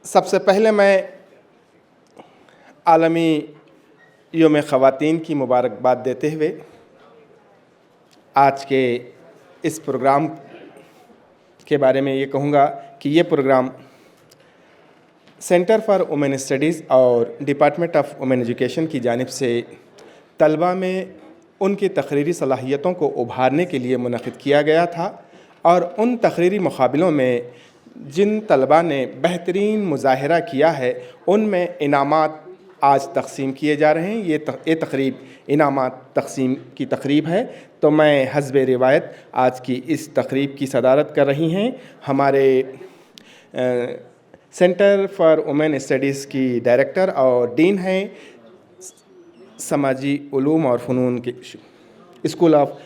सबसे पहले मैं आलमी यौम ख़वातीन की मुबारकबाद देते हुए आज के इस प्रोग्राम के बारे में ये कहूँगा कि ये programme centre for women studies और डिपार्टमेंट ऑफ वुमेन एजुकेशन की जानिब से तलबा में उनकी तकरीरी सलाहियतों को उभारने के लिए मुनक़िद किया गया था और उन तकरीरी मुक़ाबलों में जिन तलबा ने बेहतरीन मुज़ाहिरा किया है उनमें इनामात आज तक़सीम किए जा रहे हैं। ये तक़रीब इनामात तक़सीम की तक़रीब है। तो मैं हस्बे रिवायत आज की इस तक़रीब की सदारत कर रही हैं हमारे सेंटर फॉर वुमेन स्टडीज़ की डायरेक्टर और डीन हैं समाजी उलूम और फ़नून के school of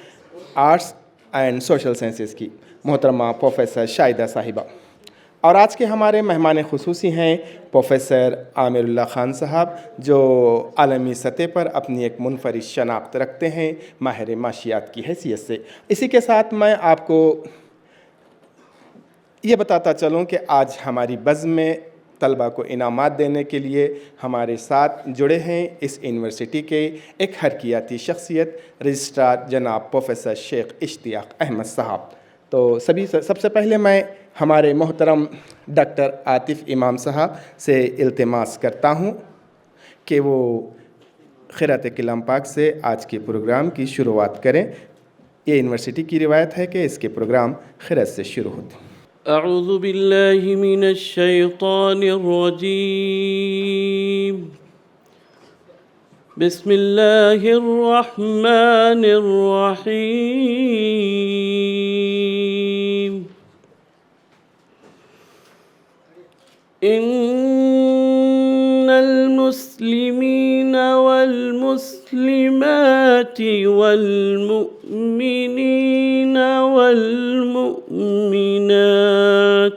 arts and social sciences की मोहतरमा प्रोफेसर शाहिदा साहिबा। और आज के हमारे मेहमान ख़ुसूसी हैं प्रोफेसर आमिरुल्लाह ख़ान साहब, जो आलमी सतह पर अपनी एक मुनफरिद शनाख्त रखते हैं माहिर माशियात की हैसियत से। इसी के साथ मैं आपको ये बताता चलूँ कि आज हमारी बज़्म में तलबा को इनामात देने के लिए हमारे साथ जुड़े हैं इस यूनिवर्सिटी के एक हरकियाती शख्सियत रजिस्ट्रार जनाब प्रोफेसर शेख इश्तियाक अहमद साहब। तो सबसे पहले मैं हमारे मोहतरम डॉक्टर आतिफ़ इमाम साहब से इल्तिमास करता हूँ कि वो क़िरात कलाम पाक से आज के प्रोग्राम की शुरुआत करें। ये यूनिवर्सिटी की रिवायत है कि इसके प्रोग्राम क़िरात से शुरू होते हैं। अऊज़ु बिल्लाहि मिनश शैतानिर रजीम। बिस्मिल्लाहिर रहमानिर रहीम। इन्नल मुस्लिमीना वल मुस्लिमाति वल मुमिनीना वल मुमिनात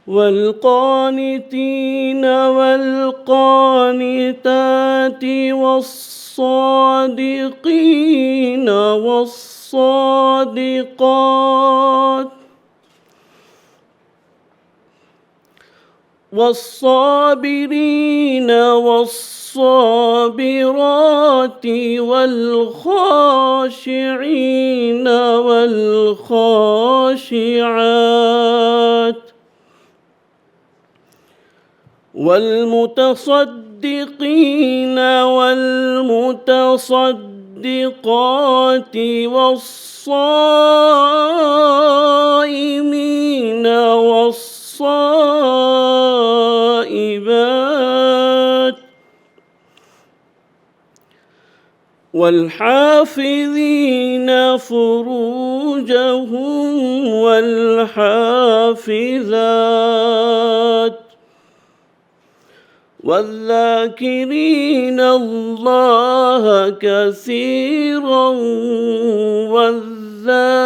वल क़ानितीना वल क़ानिताति वस्सादिक़ीना वस्सादिक़ात वस्साबिरीन वस्साबिरात वल्खाशिईन वल्खाशिआत वल्मुतसद्दिक़ीन वल्मुतसद्दिक़ात वस्साइमीन वस्साइबात वल्हाफ़िज़ीन फ़ुरूजहुम वल्हाफ़िज़ात वल्ज़ाकिरीन अल्लाह कसीरन वल्ज़ाकिरात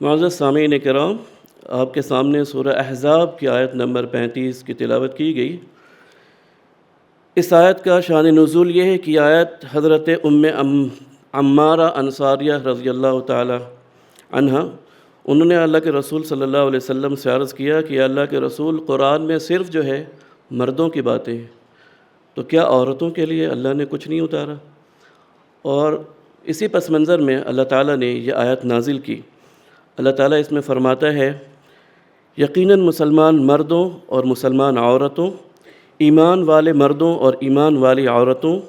मुअज़्ज़ज़ सामीन किराम, आपके सामने सूरह अहज़ाब की आयत नंबर 35 की तिलावत की गई। इस आयत का शान नुज़ूल ये है कि आयत हज़रत उम्मे अम्मारा अंसारिया रज़ियल्लाहु ताला अन्हा, उन्होंने अल्लाह के रसूल सल्लल्लाहु अलैहि वसल्लम से अर्ज़ किया कि अल्लाह के रसूल, कुरान में सिर्फ़ जो है मर्दों की बातें हैं, तो क्या औरतों के लिए अल्लाह ने कुछ नहीं उतारा? और इसी पस मंज़र में अल्लाह ताला ने यह आयत नाजिल की। अल्लाह ताला इसमें फ़रमाता है, यकीनन मुसलमान मर्दों और मुसलमान औरतों, ईमान वाले मर्दों और ईमान वाली औरतों,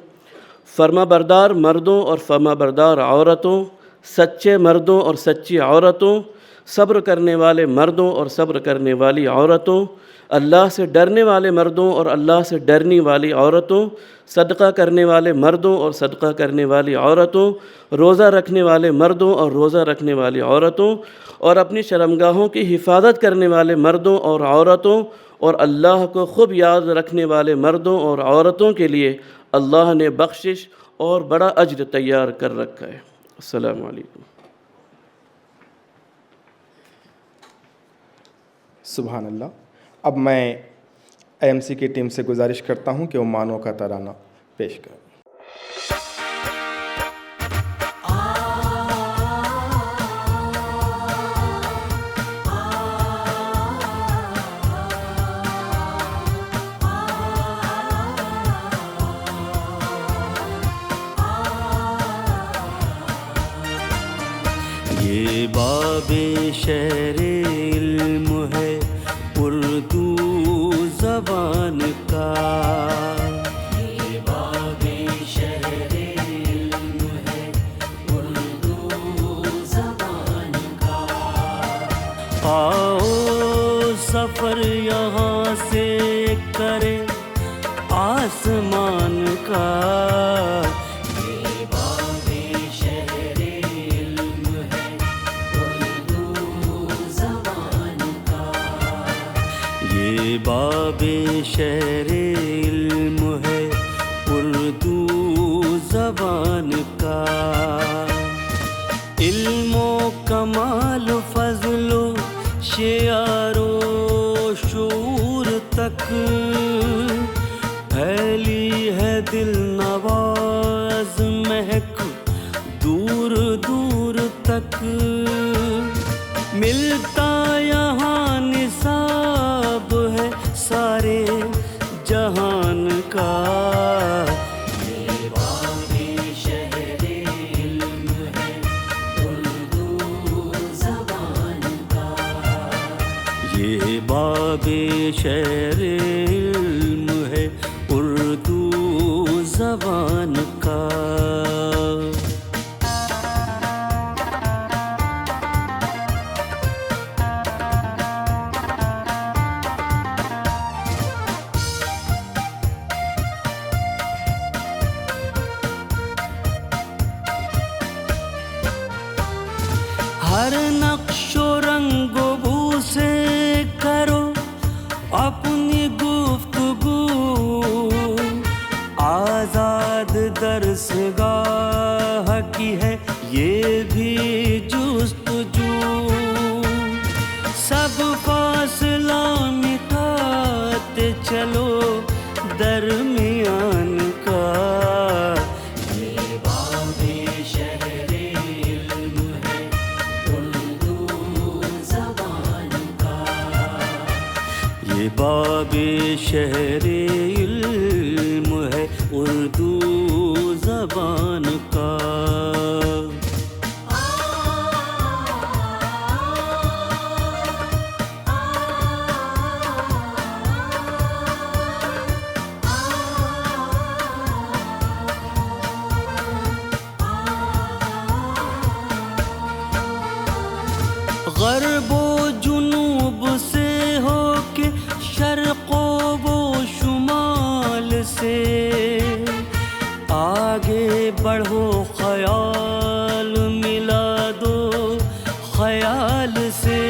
फर्माबरदार मर्दों और फर्माबरदार औरतों, सच्चे मर्दों और सच्ची औरतों, सब्र करने वाले मर्दों और सब्र करने वाली औरतों, अल्लाह से डरने वाले मर्दों और अल्लाह से डरने वाली औरतों, सदका करने वाले मर्दों और सदका करने वाली औरतों, रोज़ा रखने वाले मर्दों और रोज़ा रखने वाली औरतों, और अपनी शर्मगाहों की हिफाजत करने वाले मर्दों और औरतों, और अल्लाह को खूब याद रखने वाले मर्दों और औरतों के लिए अल्लाह ने बख्शिश और बड़ा अज्र तैयार कर रखा है। अस्सलामु अलैकुम। सुभान अल्लाह। अब मैं एएमसी की टीम से गुजारिश करता हूं कि वो मानो का तराना पेश करें। ये बाबे शहरे इल्म है उर्दू ज़बान का, ये बाबे शहरे इल्म है उर्दू ज़बान का। आओ सफ़र यहाँ से करे आसमान का, ये बाबे शहरे इल्म है उर्दू ज़बान का। इल्मो कमाल फज़लो शियारो शूर तक फैली है दिल नवाज महक दूर दूर तक। मिलता यहाँ निसाब है सारे जहान का, ये बाबे शहरे इल्म है उर्दू ज़बान का, ये बाबे शहरे इल्म है उर्दू ज़बान का। हर नक्शो रंगो बू से करो अपनी गुफ्तगू, आज़ाद दरसगाह की है ये भी जुस्तजू। सब फासला मिटाते चलो दरमियान का, ये बाबे शहरे इल्म है उर्दू ज़बान का, ये बाबे शहरे इल्म है उर्दू ज़बान का। ग़र्बो जुनूब से होके शर्क़ो वो शुमाल से, आगे बढ़ो ख़याल मिला दो ख़याल से।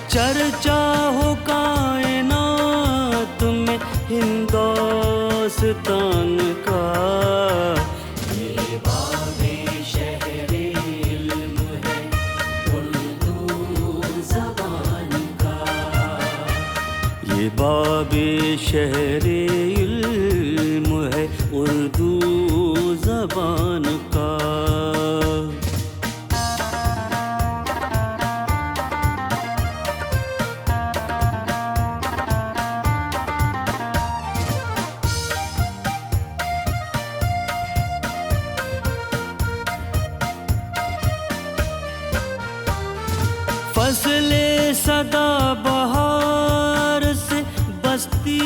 चर्चा हो कायनात में हिंदुस्तान का, ये बाबे शहरे इल्म है उर्दू ज़बान का, ये बाबे शहरे इल्म है उर्दू ज़बान का। फसले सदा बहार से बस्ती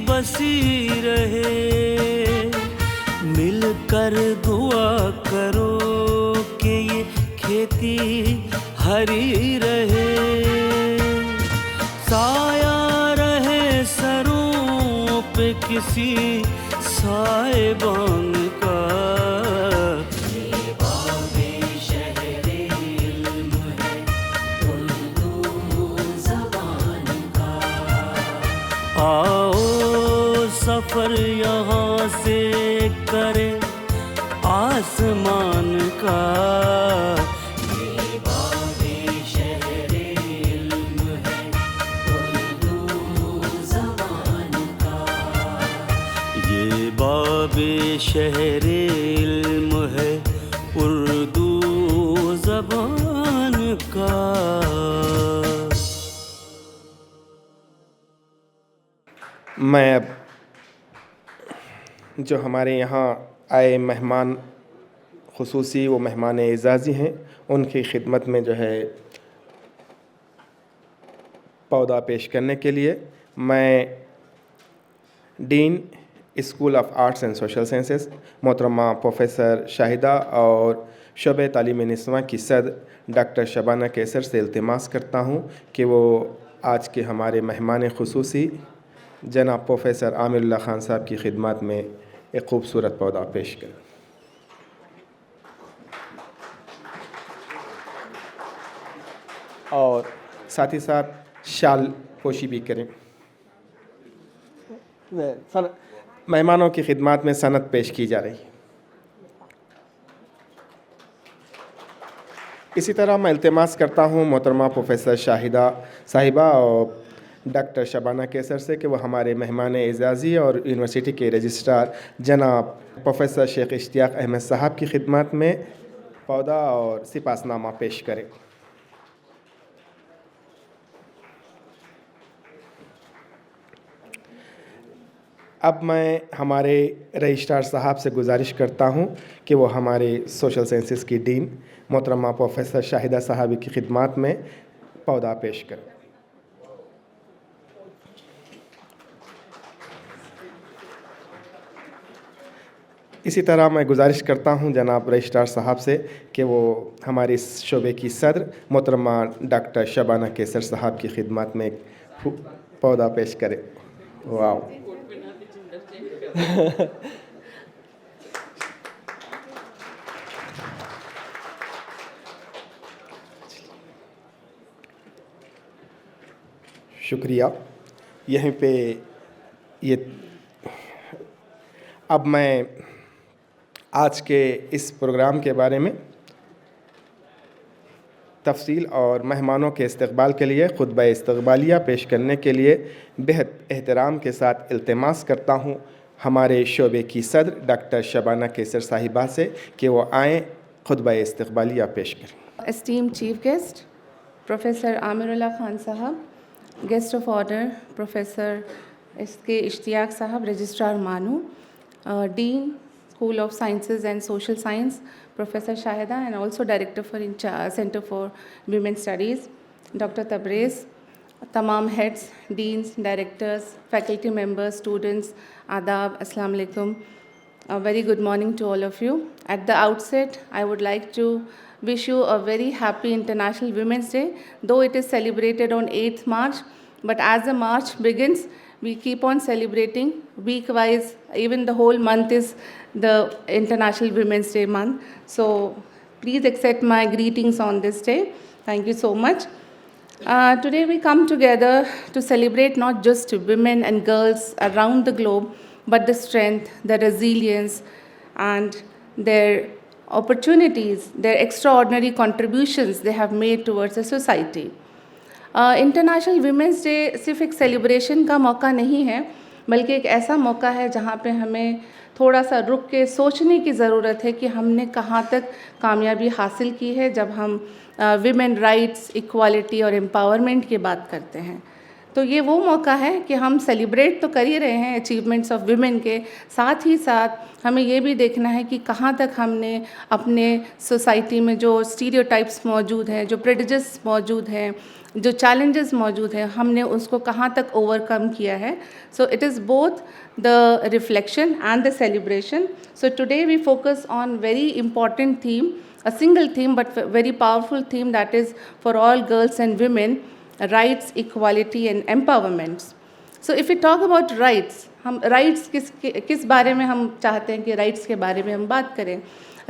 बसी रहे, मिलकर दुआ करो कि ये खेत की हरी रहे, साया रहे सरों पे किसी साहिबान का। आओ सफर यहाँ से करे आसमान का, ये बाबे शहरे इल्म है उर्दू ज़बान का, ये बाबे शहरे इल्म है उर्दू ज़बान का। मैं अब जो हमारे यहाँ आए मेहमान ख़ुसूसी वो मेहमान एज़ाज़ी हैं, उनकी खिदमत में जो है पौधा पेश करने के लिए मैं dean school of arts and social sciences मोहतरमा प्रोफेसर शाहिदा और शोबे तालीम निस्वां की सदर डॉक्टर शबाना कैसर से इल्तिमास करता हूँ कि वो आज के हमारे मेहमान ख़ुसूसी जनाब प्रोफेसर आमिरुल्लाह ख़ान साहब की खिदमत में एक ख़ूबसूरत पौधा पेश करें। और साथ ही साथ शाल पोशी भी करें। मेहमानों की खिदमत में सनत पेश की जा रही है। इसी तरह मैं इल्तिमास करता हूँ मोहतरमा प्रोफेसर शाहिदा साहिबा और डॉक्टर शबाना कैसर से कि वो हमारे मेहमान एज़ाज़ी और यूनिवर्सिटी के रजिस्ट्रार जनाब प्रोफेसर शेख इश्तियाक अहमद साहब की खिदमत में पौधा और सिपासनामा पेश करें। अब मैं हमारे रजिस्ट्रार साहब से गुजारिश करता हूँ कि वो हमारे सोशल साइंसेस की डीन मोहतरमा प्रोफेसर शाहिदा साहब की खिदमत में पौधा पेश करें। इसी तरह मैं गुजारिश करता हूं जनाब रजिस्ट्रार साहब से कि वो हमारे इस शोबे की सदर मोहतरमा डॉक्टर शबाना कैसर साहब की खिदमत में पौधा पेश करें। वाह शुक्रिया। यहीं पे ये अब मैं आज के इस प्रोग्राम के बारे में तफसील और मेहमानों के इस्तकबाल के लिए खुतबा इस्तकबालिया पेश करने के लिए बेहद एहतराम के साथ इल्तिमास करता हूँ हमारे शोबे की सदर डॉक्टर शबाना कैसर साहिबा से कि वो आएँ खुतबा इस्तकबालिया पेश करें। Esteemed Chief Guest, Professor Amirullah Khan Sahab, Guest of Honor, Professor S.K. Ishtiaq Sahab, Registrar Manu, Dean, School of Sciences and Social Science, Professor Shahida, and also Director for Center for Women Studies, Dr. Tabrez, tamam heads, deans, directors, faculty members, students, adab, assalamu alaikum. A very good morning to all of you. At the outset, I would like to wish you a very happy International Women's Day, though it is celebrated on 8th March, but as the March begins, we keep on celebrating week-wise. Even the whole month is the International Women's Day month. So please accept my greetings on this day. Thank you so much. Today we come together to celebrate not just women and girls around the globe, but the strength, the resilience, and their opportunities, their extraordinary contributions they have made towards the society. International women's day सिर्फ एक celebration का मौका नहीं है, बल्कि एक ऐसा मौका है जहाँ पे हमें थोड़ा सा रुक के सोचने की ज़रूरत है कि हमने कहाँ तक कामयाबी हासिल की है जब हम विमेन राइट्स, इक्वालिटी और एम्पावरमेंट की बात करते हैं। तो ये वो मौका है कि हम सेलिब्रेट तो कर ही रहे हैं अचीवमेंट्स ऑफ विमेन के, साथ ही साथ हमें ये भी देखना है कि कहाँ तक हमने अपने सोसाइटी में जो स्टीरियोटाइप्स मौजूद हैं, जो प्रेजुडिस मौजूद हैं, जो चैलेंजेस मौजूद हैं, हमने उसको कहाँ तक ओवरकम किया है. So it is both the reflection and the celebration. So today we focus on very important theme a single theme but very powerful theme, that is for all girls and women, rights, equality and empowerment. So if we talk about rights, हम rights किस बारे में हम चाहते हैं कि rights के बारे में हम बात करें.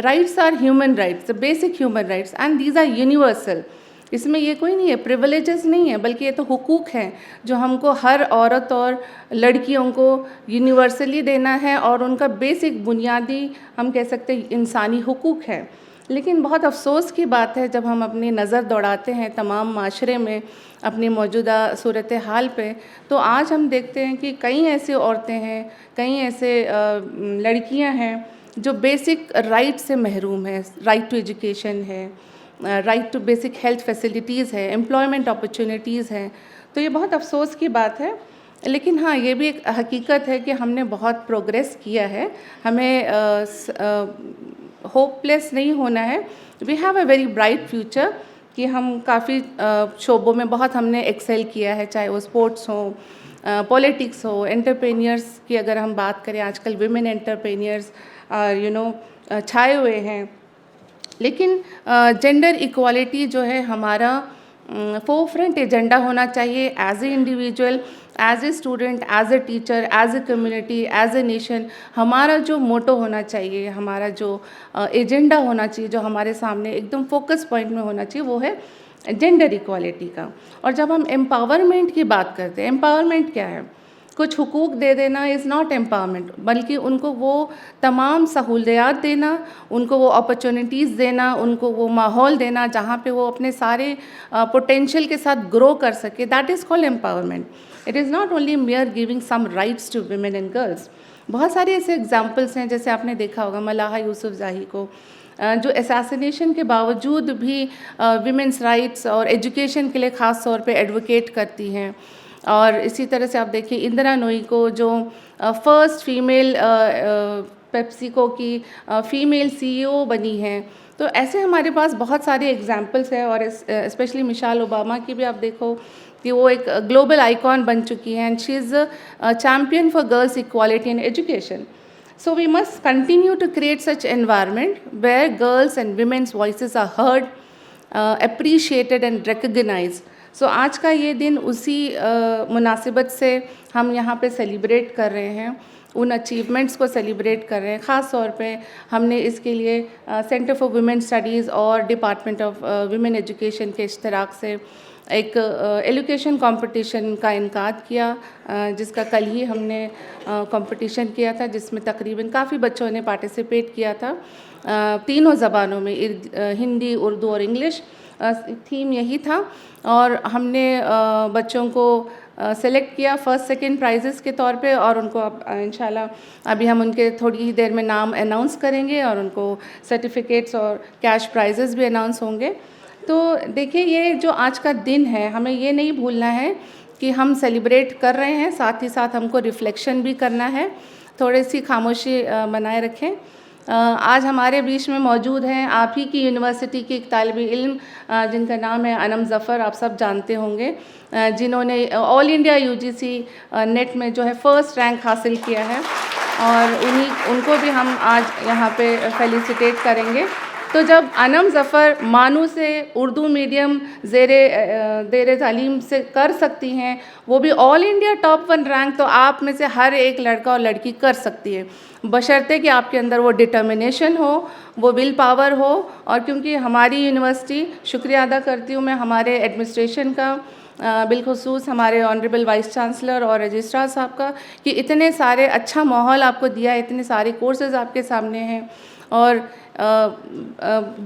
Rights are human rights, the basic human rights, and these are universal. इसमें ये कोई नहीं है, privileges नहीं है, बल्कि ये तो हुकूक हैं जो हमको हर औरत और लड़कियों को यूनिवर्सली देना है और उनका बेसिक बुनियादी हम कह सकते हैं इंसानी हुकूक है. लेकिन बहुत अफसोस की बात है जब हम अपनी नज़र दौड़ाते हैं तमाम माशरे में अपनी मौजूदा सूरत हाल पे, तो आज हम देखते हैं कि कई ऐसी औरतें हैं, कई ऐसे लड़कियां हैं जो बेसिक राइट से महरूम है. राइट टू एजुकेशन है, right to basic health facilities है, एम्प्लॉयमेंट अपॉर्चुनिटीज़ हैं. तो ये बहुत अफसोस की बात है. लेकिन हाँ, ये भी एक हकीकत है कि हमने बहुत प्रोग्रेस किया है. हमें होपलेस नहीं होना है. We have a very bright future कि हम काफ़ी शोबों में बहुत हमने एक्सेल किया है, चाहे वो स्पोर्ट्स हो, पॉलिटिक्स हो, एंटरप्रेन्योर्स की अगर हम बात करें, आजकल विमेन एंटरप्रेन्योर्स छाए हुए हैं. लेकिन जेंडर इक्वालिटी जो है हमारा फोरफ्रंट एजेंडा होना चाहिए. As a individual, as a student, as a teacher, as a community, as a nation, हमारा जो मोटो होना चाहिए, हमारा जो एजेंडा होना चाहिए, जो हमारे सामने एकदम फोकस पॉइंट में होना चाहिए, वो है जेंडर इक्वालिटी का. और जब हम एम्पावरमेंट की बात करते हैं, एम्पावरमेंट क्या है? कुछ हुकूक दे देना इज़ नॉट एम्पावरमेंट, बल्कि उनको वो तमाम सहूलियात देना, उनको वो अपॉर्चुनिटीज़ देना, उनको वो माहौल देना जहाँ पे वो अपने सारे पोटेंशियल के साथ ग्रो कर सके. That is called empowerment. It is not only mere giving some rights to women and girls. बहुत सारे ऐसे एग्जाम्पल्स हैं, जैसे आपने देखा होगा मलाहा यूसुफज़ई को, जो असैसिनेशन के बावजूद भी विमेंस राइट्स और एजुकेशन के लिए ख़ास तौर पे एडवोकेट करती हैं. और इसी तरह से आप देखिए इंदिरा नूई को, जो फर्स्ट फीमेल पेप्सिको की फ़ीमेल CEO बनी हैं. तो ऐसे हमारे पास बहुत सारे एग्जाम्पल्स हैं. और स्पेशली मिशेल ओबामा की भी आप देखो कि वो एक ग्लोबल आइकॉन बन चुकी हैं, and she is a champion for girls equality in education. So we must continue to create such environment where girls and women's voices are heard, appreciated and recognized. So आज का ये दिन उसी मुनासिबत से हम यहाँ पे सेलिब्रेट कर रहे हैं, उन अचीवमेंट्स को सेलिब्रेट कर रहे हैं. ख़ास तौर पे हमने इसके लिए सेंटर फॉर वुमेन स्टडीज़ और डिपार्टमेंट ऑफ वुमेन एजुकेशन के इश्तराक से एक एजुकेशन कंपटीशन का इनकाद किया, जिसका कल ही हमने कंपटीशन किया था, जिसमें तकरीबन काफ़ी बच्चों ने पार्टिसिपेट किया था. तीनों ज़बानों में, हिंदी, उर्दू और इंग्लिश. थीम यही था. और हमने बच्चों को सेलेक्ट किया फर्स्ट सेकंड प्राइजेस के तौर पे, और उनको अब इंशाल्लाह अभी हम उनके थोड़ी ही देर में नाम अनाउंस करेंगे और उनको सर्टिफिकेट्स और कैश प्राइजेस भी अनाउंस होंगे. तो देखिए, ये जो आज का दिन है, हमें ये नहीं भूलना है कि हम सेलिब्रेट कर रहे हैं, साथ ही साथ हमको रिफ्लेक्शन भी करना है. थोड़ी सी खामोशी बनाए रखें. आज हमारे बीच में मौजूद हैं आप ही की यूनिवर्सिटी की एक तालिब इल्म जिनका नाम है अनम ज़फ़र. आप सब जानते होंगे, जिन्होंने ऑल इंडिया UGC नेट में जो है फर्स्ट रैंक हासिल किया है, और उनको भी हम आज यहाँ पे फेलिसिटेट करेंगे. तो जब अनम ज़फ़र मानू से उर्दू मीडियम ज़ेरे तालीम से कर सकती हैं, वो भी ऑल इंडिया टॉप 1 रैंक, तो आप में से हर एक लड़का और लड़की कर सकती है, बशर्ते कि आपके अंदर वो डिटर्मिनेशन हो, वो विल पावर हो. और क्योंकि हमारी यूनिवर्सिटी, शुक्रिया अदा करती हूँ मैं हमारे एडमिनिस्ट्रेशन का, बिलखुसूस हमारे ऑनरेबल वाइस चांसलर और रजिस्ट्रार साहब का, कि इतने सारे अच्छा माहौल आपको दिया, इतने सारे कोर्सेज आपके सामने हैं और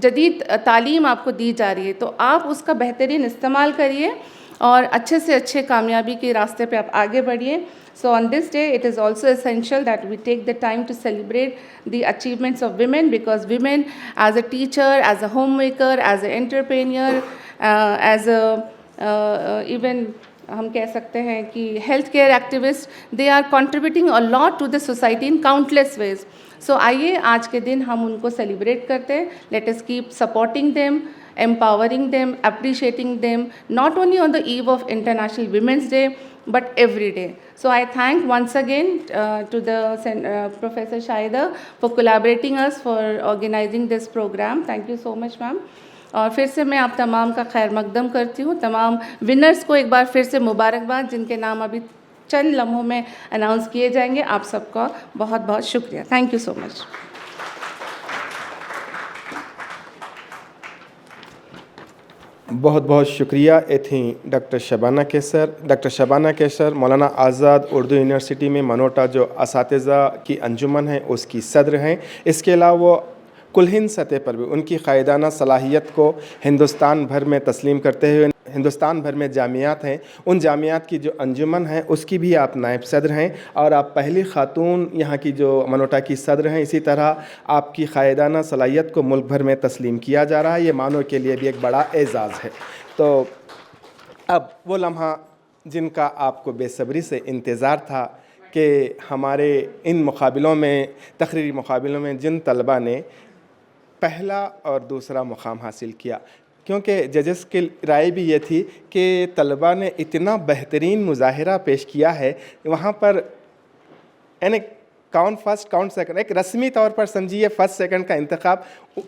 जदीद तालीम आपको दी जा रही है. तो आप उसका बेहतरीन इस्तेमाल करिए और अच्छे से अच्छे कामयाबी के रास्ते पे आप आगे बढ़िए. So on this day, it is also essential that we take the time to celebrate the achievements of women, because women as a teacher, as a homemaker, as an entrepreneur, as a even हम कह सकते हैं कि health care activist, they are contributing a lot to the society in countless ways. So आइए आज के दिन हम उनको सेलिब्रेट करते हैं. Let us keep supporting them, empowering them, appreciating them, not only on the eve of International Women's Day, but every day. So I thank once again to the Professor Shaida for collaborating us for organizing this program. Thank you so much, ma'am. और फिर से मैं आप तमाम का खैर मकदम करती हूँ। तमाम विनर्स को एक बार फिर से मुबारकबाद, जिनके नाम अभी चंद लम्हों में अनाउंस किए जाएंगे। आप सबका बहुत बहुत शुक्रिया। Thank you so much. बहुत बहुत शुक्रिया। ये थी डॉक्टर शबाना कैसर। डॉक्टर शबाना कैसर मौलाना आज़ाद उर्दू यूनिवर्सिटी में मनोटा जो असातिज़ा की अंजुमन है उसकी सदर हैं। इसके अलावा कुल हिंद सतह पर भी उनकी क़ायदाना सलाहियत को हिंदुस्तान भर में तस्लीम करते हुए हिंदुस्तान भर में जामियात हैं, उन जामियात की जो अंजुमन है उसकी भी आप नायब सदर हैं और आप पहली ख़ातून यहाँ की जो मनोटा की सदर हैं। इसी तरह आपकी क़ायदाना सलाहियत को मुल्क भर में तस्लीम किया जा रहा है। ये मानो के लिए भी एक बड़ा एज़ाज़ है। तो अब वो लम्हा जिनका आपको बेसब्री से इंतज़ार था कि हमारे इन मुकाबलों में, तकरीरी मुकाबलों में जिन तलबा ने पहला और दूसरा मुकाम हासिल किया, क्योंकि जजेस की राय भी ये थी कि तलबा ने इतना बेहतरीन मुज़ाहिरा पेश किया है, वहाँ पर यानी काउंट फर्स्ट काउंट सेकंड, एक रस्मी तौर पर समझिए फर्स्ट सेकंड का इंतखाब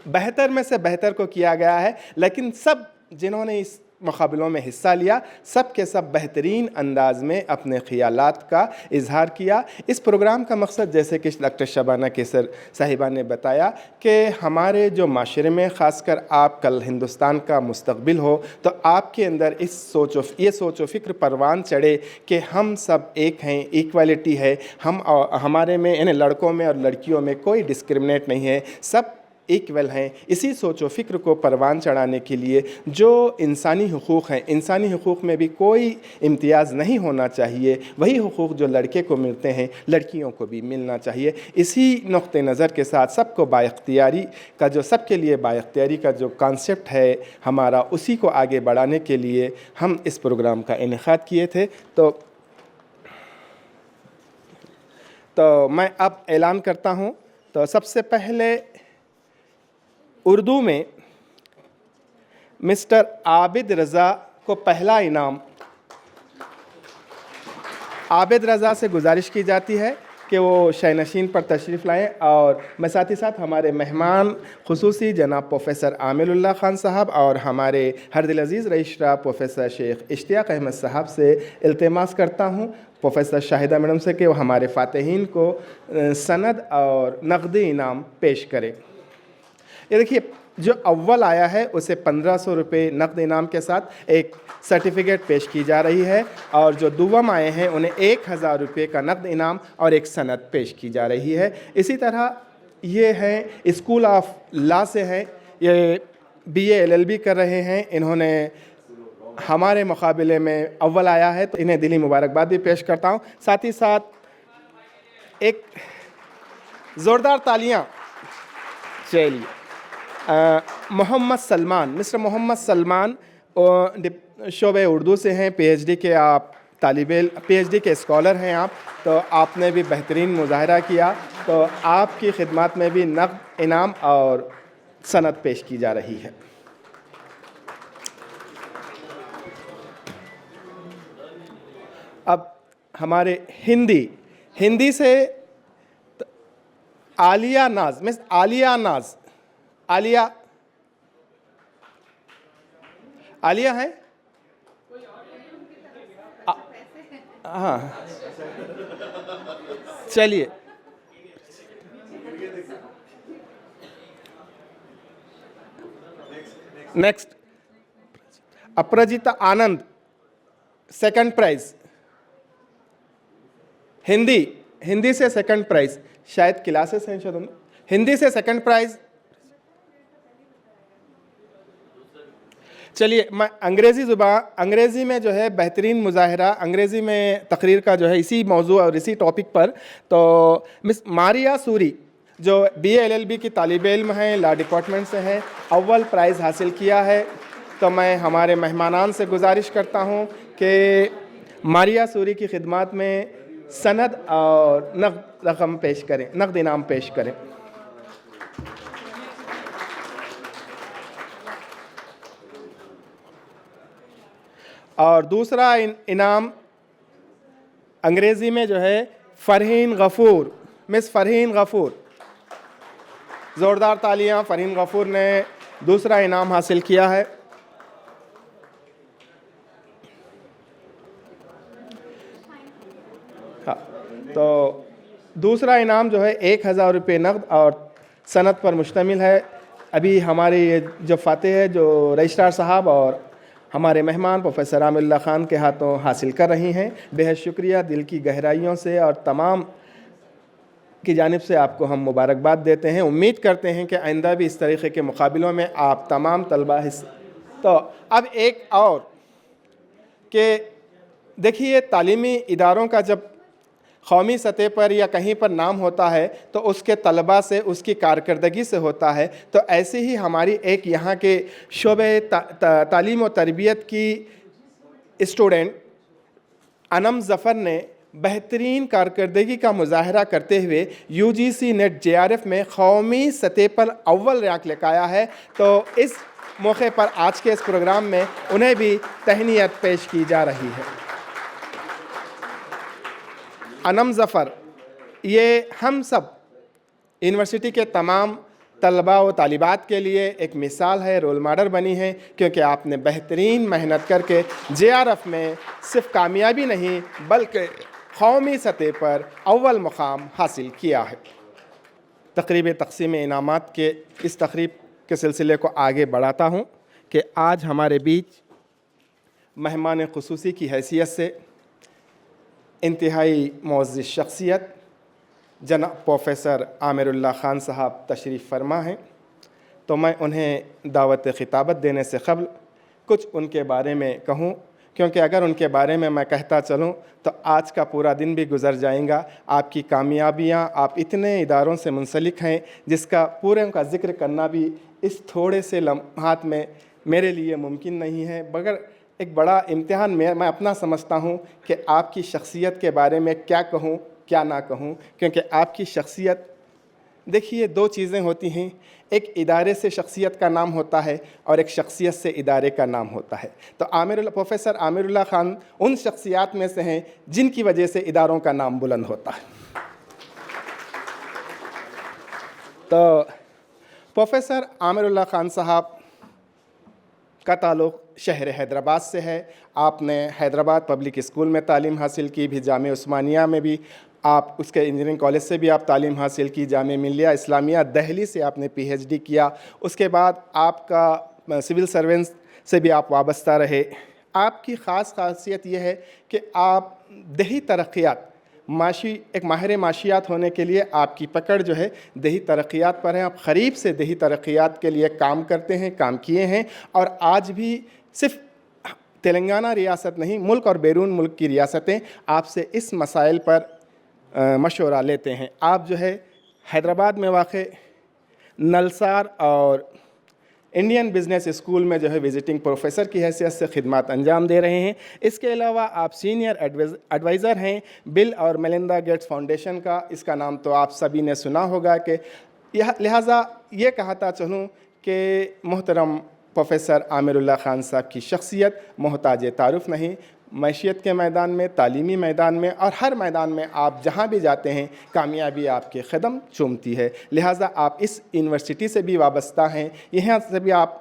बेहतर में से बेहतर को किया गया है। लेकिन सब जिन्होंने इस मुकाबलों में हिस्सा लिया, सब के सब बेहतरीन अंदाज में अपने ख़यालात का इजहार किया। इस प्रोग्राम का मकसद, जैसे कि डॉक्टर शबाना कैसर साहिबा ने बताया, कि हमारे जो माशरे में ख़ासकर आप कल हिंदुस्तान का मुस्तकबिल हो, तो आपके अंदर ये सोच व फ़िक्र परवान चढ़े कि हम सब एक हैं, इक्वालिटी है, हम हमारे में यानी लड़कों में और लड़कियों में कोई डिस्क्रिमिनेट नहीं है, सब इक्वल हैं। इसी सोच व फ़िक्र को परवान चढ़ाने के लिए जो इंसानी हुकूक़ हैं, इंसानी हुकूक़ में भी कोई इम्तियाज़ नहीं होना चाहिए, वही हुकूक़ जो लड़के को मिलते हैं लड़कियों को भी मिलना चाहिए। इसी नुक्ते नज़र के साथ सबको बाइख्तियारी का जो, सबके लिए बाइख्तियारी का जो कॉन्सेप्ट है हमारा, उसी को आगे बढ़ाने के लिए हम इस प्रोग्राम का इनेकाद किए थे। तो मैं अब ऐलान करता हूँ। तो सबसे पहले उर्दू में मिस्टर आबिद रज़ा को पहला इनाम, आबिद रज़ा से गुजारिश की जाती है कि वो शयनशीन पर तशरीफ़ लाएँ। और मैं साथ ही साथ हमारे मेहमान खुसूसी जनाब प्रोफेसर आमिरुल्लाह ख़ान साहब और हमारे हर दिल अज़ीज़ रजिस्ट्रार प्रोफेसर शेख इश्तियाक अहमद साहब से इल्तिमास करता हूँ, प्रोफेसर शाहिदा मैडम से, कि वो हमारे फ़ातिहीन को सनद और नक़दी इनाम पेश करें। ये देखिए, जो अव्वल आया है उसे 1500 रुपये नक़द इनाम के साथ एक सर्टिफिकेट पेश की जा रही है, और जो दुवम आए हैं उन्हें 1000 रुपये का नक़द इनाम और एक सनद पेश की जा रही है। इसी तरह ये हैं स्कूल ऑफ लॉ से हैं, ये BA LLB कर रहे हैं, इन्होंने हमारे मुकाबले में अव्वल आया है, तो इन्हें दिली मुबारकबाद भी पेश करता हूँ। साथ ही साथ एक ज़ोरदार तालियाँ। चलिए, मोहम्मद सलमान, मिस्टर मोहम्मद सलमान शोबे उर्दू से हैं, PhD के आप PhD के स्कॉलर हैं आप, तो आपने भी बेहतरीन मुज़ाहिरा किया, तो आपकी खिदमत में भी नक़द इनाम और सनद पेश की जा रही है। अब हमारे हिंदी से आलिया नाज, मिस आलिया नाज, आलिया है? हाँ, चलिए। नेक्स्ट, अपराजिता आनंद, सेकंड प्राइज, हिंदी से सेकंड प्राइज, शायद क्लासेस हैं, शायद हिंदी से सेकंड प्राइज। चलिए, मैं अंग्रेज़ी में जो है बेहतरीन मुज़ाहिरा, अंग्रेज़ी में तकरीर का जो है इसी मौजू और इसी टॉपिक पर, तो मिस मारिया सूरी जो BA LLB की तालिब इल्म हैं, लॉ डिपार्टमेंट से हैं, अव्वल प्राइज़ हासिल किया है। तो मैं हमारे मेहमानान से गुजारिश करता हूँ कि मारिया सूरी की खिदमत में सनद और नक़द रकम पेश करें, नक़द इनाम पेश करें। और दूसरा इनाम अंग्रेज़ी में जो है फ़रहीन गफ़ूर, मिस फ़रहीन गफ़ूर, ज़ोरदार तालियां। फ़रहीन गफ़ूर ने दूसरा इनाम हासिल किया है। हाँ, तो दूसरा इनाम जो है 1000 रुपये नकद और सनद पर मुश्तमिल है। अभी हमारे ये जो फ़ातिह है जो रजिस्ट्रार साहब और हमारे मेहमान प्रोफेसर आमिरुल्लाह ख़ान के हाथों हासिल कर रही हैं। बेहद शुक्रिया दिल की गहराइयों से, और तमाम की जानिब से आपको हम मुबारकबाद देते हैं। उम्मीद करते हैं कि आइंदा भी इस तरीक़े के मुकाबलों में आप तमाम तलबा हिस्सा। तो अब एक और कि देखिए, तालीमी इदारों का जब कौमी सतह पर या कहीं पर नाम होता है तो उसके तलबा से, उसकी कारकर्दगी से होता है। तो ऐसे ही हमारी एक यहाँ के शोबे तालीम व तरबियत की स्टूडेंट अनम ज़फ़र ने बेहतरीन कारकर्दगी का मुज़ाहरा करते हुए UGC नेट JRF में कौमी सतह पर अव्वल रैंक लेकर आया है। तो इस मौके पर आज के इस प्रोग्राम में उन्हें भी तहनीत पेश की जा रही है। अनम ज़फ़र ये हम सब यूनिवर्सिटी के तमाम तलबा व तालिबात के लिए एक मिसाल है, रोल मॉडल बनी है, क्योंकि आपने बेहतरीन मेहनत करके JRF में सिर्फ कामयाबी नहीं बल्कि कौमी सतह पर अव्वल मुकाम हासिल किया है। तक़रीब तक़सीम इनामात के इस तक़रीब के सिलसिले को आगे बढ़ाता हूँ कि आज हमारे बीच मेहमान ख़ुसूसी की हैसियत से इंतहाई मुअज़्ज़ज़ शख्सियत जनाब प्रोफेसर आमिरुल्लाह ख़ान साहब तशरीफ़ फरमा हैं। तो मैं उन्हें दावत ख़िताबत देने से क़ब्ल कुछ उनके बारे में कहूँ, क्योंकि अगर उनके बारे में मैं कहता चलूँ तो आज का पूरा दिन भी गुज़र जाएगा। आपकी कामयाबियाँ, आप इतने इदारों से मुंसलिक हैं जिसका पूरे का ज़िक्र करना भी इस थोड़े से लम्हात में मेरे लिए मुमकिन नहीं है। मगर एक बड़ा इम्तिहान मैं अपना समझता हूँ कि आपकी शख्सियत के बारे में क्या कहूँ क्या ना कहूँ, क्योंकि आपकी शख्सियत, देखिए, दो चीज़ें होती हैं। एक इदारे से शख्सियत का नाम होता है और एक शख्सियत से इदारे का नाम होता है। तो प्रोफेसर आमिरुल्लाह ख़ान उन शख्सियात में से हैं जिनकी वजह से इदारों का नाम बुलंद होता है। तो प्रोफेसर आमिरुल्लाह ख़ान साहब का ताल्लुक़ शहर हैदराबाद से है। आपने हैदराबाद पब्लिक स्कूल में तालीम हासिल की, भी जामिया उस्मानिया में भी आप, उसके इंजीनियरिंग कॉलेज से भी आप तालीम हासिल की, जामिया मिल्लिया इस्लामिया दिल्ली से आपने PhD किया। उसके बाद आपका सिविल सर्वेंस से भी आप वाबस्ता रहे। आपकी ख़ास खासियत यह है कि आप देही तरक्यात, एक माहिर माशियात होने के लिए आपकी पकड़ जो है देही तरक्यात पर है। आप क़रीब से देही तरक्यात के लिए काम करते हैं, काम किए हैं, और आज भी सिर्फ तेलंगाना रियासत नहीं, मुल्क और बैरून मुल्क की रियासतें आपसे इस मसाइल पर मशवरा लेते हैं। आप जो है हैदराबाद में वाक़े नलसार और इंडियन बिज़नेस स्कूल में जो है विज़िटिंग प्रोफेसर की हैसियत से खिदमत अंजाम दे रहे हैं। इसके अलावा आप सीनियर एडवाइज़र हैं बिल और मेलिंडा गेट्स फाउंडेशन का। इसका नाम तो आप सभी ने सुना होगा कि लिहाजा ये कहता चलूँ कि मोहतरम प्रोफेसर आमिरुल्लाह ख़ान साहब की शख्सियत मोहताज तारुफ़ नहीं। मैशियत के मैदान में, तालीमी मैदान में और हर मैदान में आप जहाँ भी जाते हैं कामयाबी आपके क़दम चूमती है। लिहाजा आप इस यूनिवर्सिटी से भी वाबस्ता हैं, यहाँ से भी आप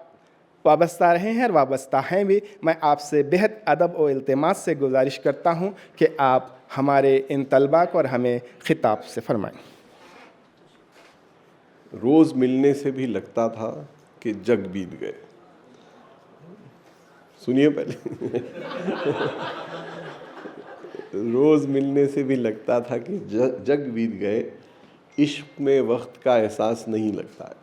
वाबस्ता रहे हैं और वाबस्ता हैं भी। मैं आपसे बेहद अदब और इल्तिमास से गुजारिश करता हूँ कि आप हमारे इन तलबा को और हमें ख़िताब से फरमाएँ। रोज़ मिलने से भी लगता था कि जग बीत गए। सुनिए पहले रोज़ मिलने से भी लगता था कि जग बीत गए, इश्क में वक्त का एहसास नहीं लगता है।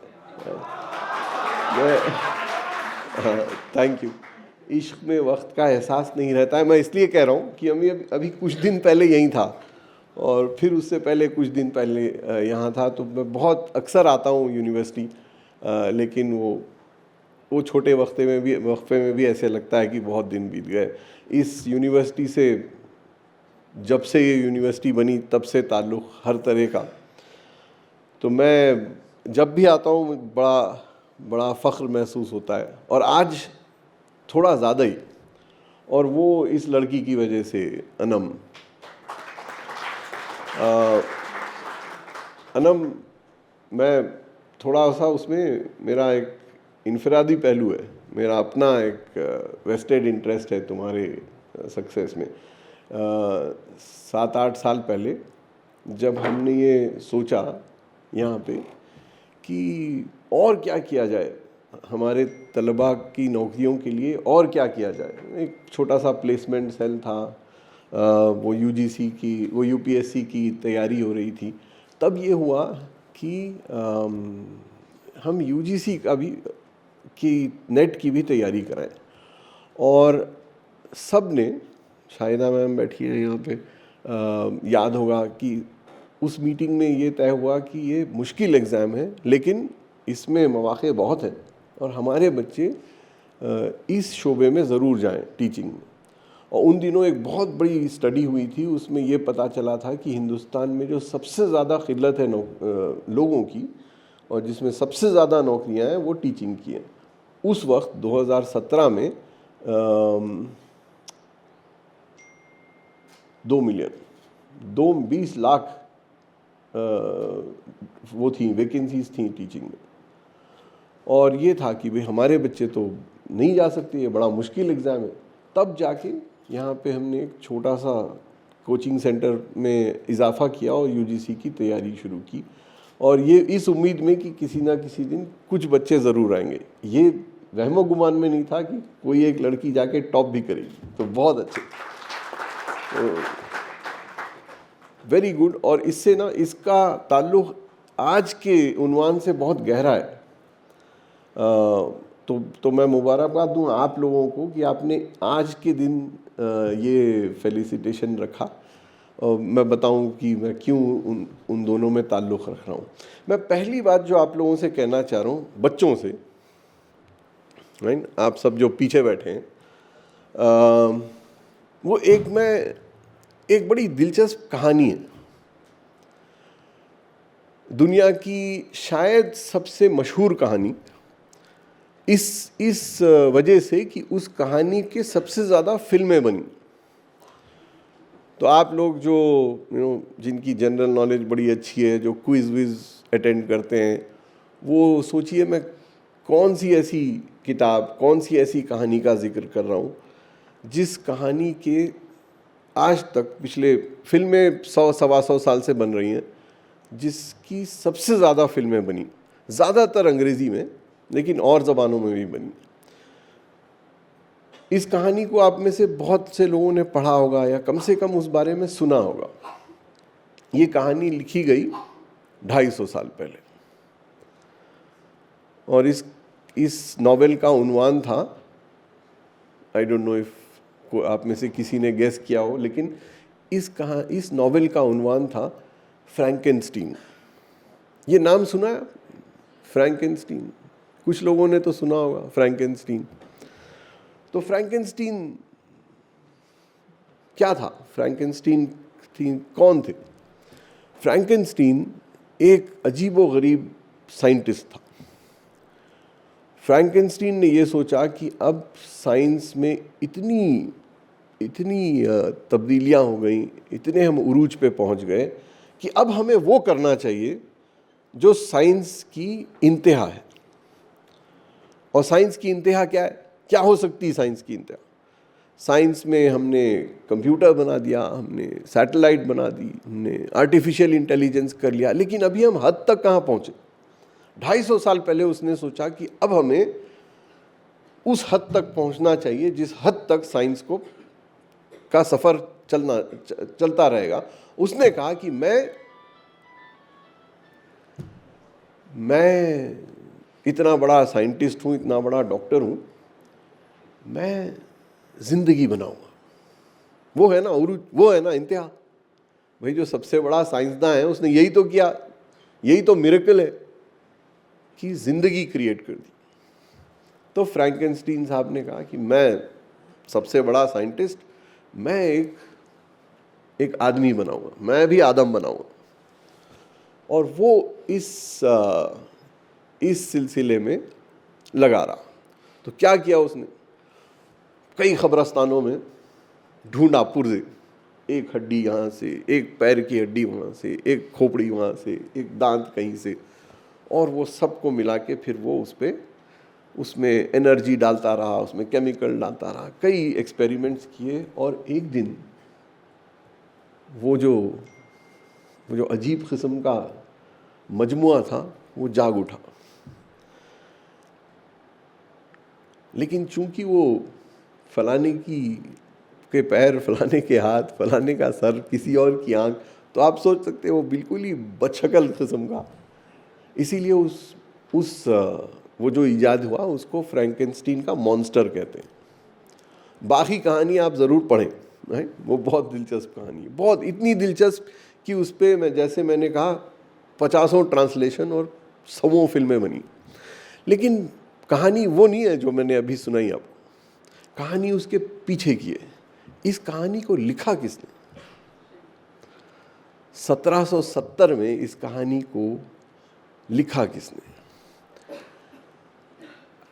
Thank you. इश्क में वक्त का एहसास नहीं रहता है। मैं इसलिए कह रहा हूँ कि अभी कुछ दिन पहले यहीं था और फिर उससे पहले कुछ दिन पहले यहाँ था। तो मैं बहुत अक्सर आता हूँ यूनिवर्सिटी, लेकिन वो छोटे वक्फे में भी ऐसे लगता है कि बहुत दिन बीत गए। इस यूनिवर्सिटी से, जब से ये यूनिवर्सिटी बनी तब से ताल्लुक़ हर तरह का। तो मैं जब भी आता हूँ बड़ा फ़ख्र महसूस होता है, और आज थोड़ा ज़्यादा ही। और वो इस लड़की की वजह से, अनम। अनम, मैं थोड़ा सा उसमें मेरा एक इनफरादी पहलू है, मेरा अपना एक वेस्टेड इंटरेस्ट है तुम्हारे सक्सेस में। 7-8 साल पहले जब हमने ये सोचा यहाँ पे कि और क्या किया जाए हमारे तलबा की नौकरियों के लिए, और क्या किया जाए, एक छोटा सा प्लेसमेंट सेल था, वो यूजीसी की, वो यूपीएससी की तैयारी हो रही थी। तब ये हुआ कि हम यूजीसी का भी की नेट की भी तैयारी कराएं, और सब ने, शाहिदा मैम बैठी है यहाँ पे, याद होगा कि उस मीटिंग में ये तय हुआ कि ये मुश्किल एग्ज़ाम है लेकिन इसमें मौक़े बहुत हैं और हमारे बच्चे इस शोबे में ज़रूर जाएं, टीचिंग में। और उन दिनों एक बहुत बड़ी स्टडी हुई थी, उसमें ये पता चला था कि हिंदुस्तान में जो सबसे ज़्यादा क़िल्लत है लोगों की और जिसमें सबसे ज़्यादा नौकरियां हैं वो टीचिंग की हैं। उस वक्त 2017 में 20 लाख वो थी, वैकेंसीज थी टीचिंग में। और ये था कि भाई हमारे बच्चे तो नहीं जा सकते, ये बड़ा मुश्किल एग्ज़ाम है। तब जाके यहाँ पे हमने एक छोटा सा कोचिंग सेंटर में इजाफ़ा किया और यूजीसी की तैयारी शुरू की, और ये इस उम्मीद में कि किसी ना किसी दिन कुछ बच्चे ज़रूर आएंगे। ये वहमो गुमान में नहीं था कि कोई एक लड़की जाके टॉप भी करेगी, तो बहुत अच्छे, वेरी गुड। और इससे ना इसका ताल्लुक़ आज के उन्वान से बहुत गहरा है। तो मैं मुबारकबाद दूँ आप लोगों को कि आपने आज के दिन ये फेलिसिटेशन रखा। मैं बताऊं कि मैं क्यों उन दोनों में ताल्लुक़ रख रहा हूँ। मैं पहली बात जो आप लोगों से कहना चाह रहा हूँ, बच्चों से, राइट, आप सब जो पीछे बैठे हैं, वो एक बड़ी दिलचस्प कहानी है, दुनिया की शायद सबसे मशहूर कहानी, इस वजह से कि उस कहानी के सबसे ज़्यादा फिल्में बनी। तो आप लोग जो जिनकी जनरल नॉलेज बड़ी अच्छी है, जो क्विज़ विज़ अटेंड करते हैं, वो सोचिए मैं कौन सी ऐसी किताब, कौन सी ऐसी कहानी का जिक्र कर रहा हूँ जिस कहानी के आज तक पिछले फिल्में 100-125 साल से बन रही हैं, जिसकी सबसे ज़्यादा फिल्में बनी, ज़्यादातर अंग्रेज़ी में लेकिन और ज़बानों में भी बनी। इस कहानी को आप में से बहुत से लोगों ने पढ़ा होगा या कम से कम उस बारे में सुना होगा। ये कहानी लिखी गई 250 साल पहले, और इस नॉवेल का उन्वान था, आई डोंट नो इफ आप में से किसी ने गेस किया हो, लेकिन इस नॉवेल का उन्वान था फ्रैंकेनस्टीन। ये नाम सुना है, फ्रैंकेनस्टीन? कुछ लोगों ने तो सुना होगा फ्रैंकेनस्टीन। तो फ्रैंकेनस्टीन क्या था? फ्रैंकेनस्टीन कौन थे? फ्रैंकेनस्टीन एक अजीबोगरीब साइंटिस्ट था। फ्रैंकेनस्टीन ने यह सोचा कि अब साइंस में इतनी तब्दीलियां हो गई, इतने हम उरूज पे पहुंच गए कि अब हमें वो करना चाहिए जो साइंस की इंतहा है। और साइंस की इंतहा क्या है? क्या हो सकती है साइंस की इंतहा? साइंस में हमने कंप्यूटर बना दिया, हमने सैटेलाइट बना दी, हमने आर्टिफिशियल इंटेलिजेंस कर लिया, लेकिन अभी हम हद तक कहाँ पहुँचे? 250 साल पहले उसने सोचा कि अब हमें उस हद तक पहुँचना चाहिए जिस हद तक साइंस का सफ़र चलता रहेगा। उसने कहा कि मैं इतना बड़ा साइंटिस्ट हूँ, इतना बड़ा डॉक्टर हूँ, मैं ज़िंदगी बनाऊँगा। वो है ना उरूज, वो है ना इंतहा। भाई जो सबसे बड़ा साइंसदान है उसने यही तो किया, यही तो मिरेकल है कि ज़िंदगी क्रिएट कर दी। तो फ्रैंकेनस्टीन साहब ने कहा कि मैं सबसे बड़ा साइंटिस्ट, मैं एक आदमी बनाऊँगा, मैं भी आदम बनाऊँगा। और वो इस सिलसिले में लगा रहा। तो क्या किया उसने? कई ख़बरस्तानों में ढूंढा पुर्जे एक हड्डी यहाँ से, एक पैर की हड्डी वहाँ से, एक खोपड़ी वहाँ से, एक दांत कहीं से, और वो सबको मिला के फिर वो उसमें एनर्जी डालता रहा, उसमें केमिकल डालता रहा, कई एक्सपेरिमेंट्स किए, और एक दिन वो जो अजीब किस्म का मजमुआ था वो जाग उठा। लेकिन चूंकि वो फलाने के पैर, फलाने के हाथ, फलाने का सर, किसी और की आंख, तो आप सोच सकते हैं वो बिल्कुल ही बदशक्ल किस्म का। इसीलिए वो जो इजाद हुआ उसको फ्रैंकेनस्टीन का मॉन्स्टर कहते हैं। बाकी कहानी आप ज़रूर पढ़ें, है वो बहुत दिलचस्प कहानी है, बहुत इतनी दिलचस्प कि उस पर जैसे मैंने कहा 50 ट्रांसलेशन और 100 फिल्में बनी। लेकिन कहानी वो नहीं है जो मैंने अभी सुनाई आपको, कहानी उसके पीछे की है। इस कहानी को लिखा किसने? 1770 में इस कहानी को लिखा किसने?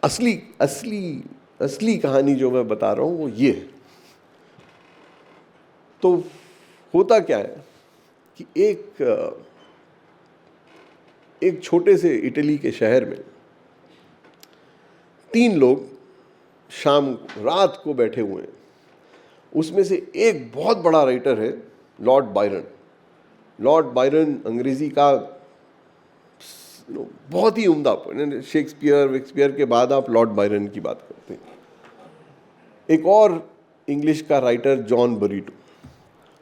असली कहानी जो मैं बता रहा हूं वो ये है। तो होता क्या है कि एक छोटे से इटली के शहर में 3 लोग रात को बैठे हुए हैं। उसमें से एक बहुत बड़ा राइटर है लॉर्ड बायरन। लॉर्ड बायरन अंग्रेजी का बहुत ही उम्दा, शेक्सपियर के बाद आप लॉर्ड बायरन की बात करते हैं। एक और इंग्लिश का राइटर जॉन बरीटो,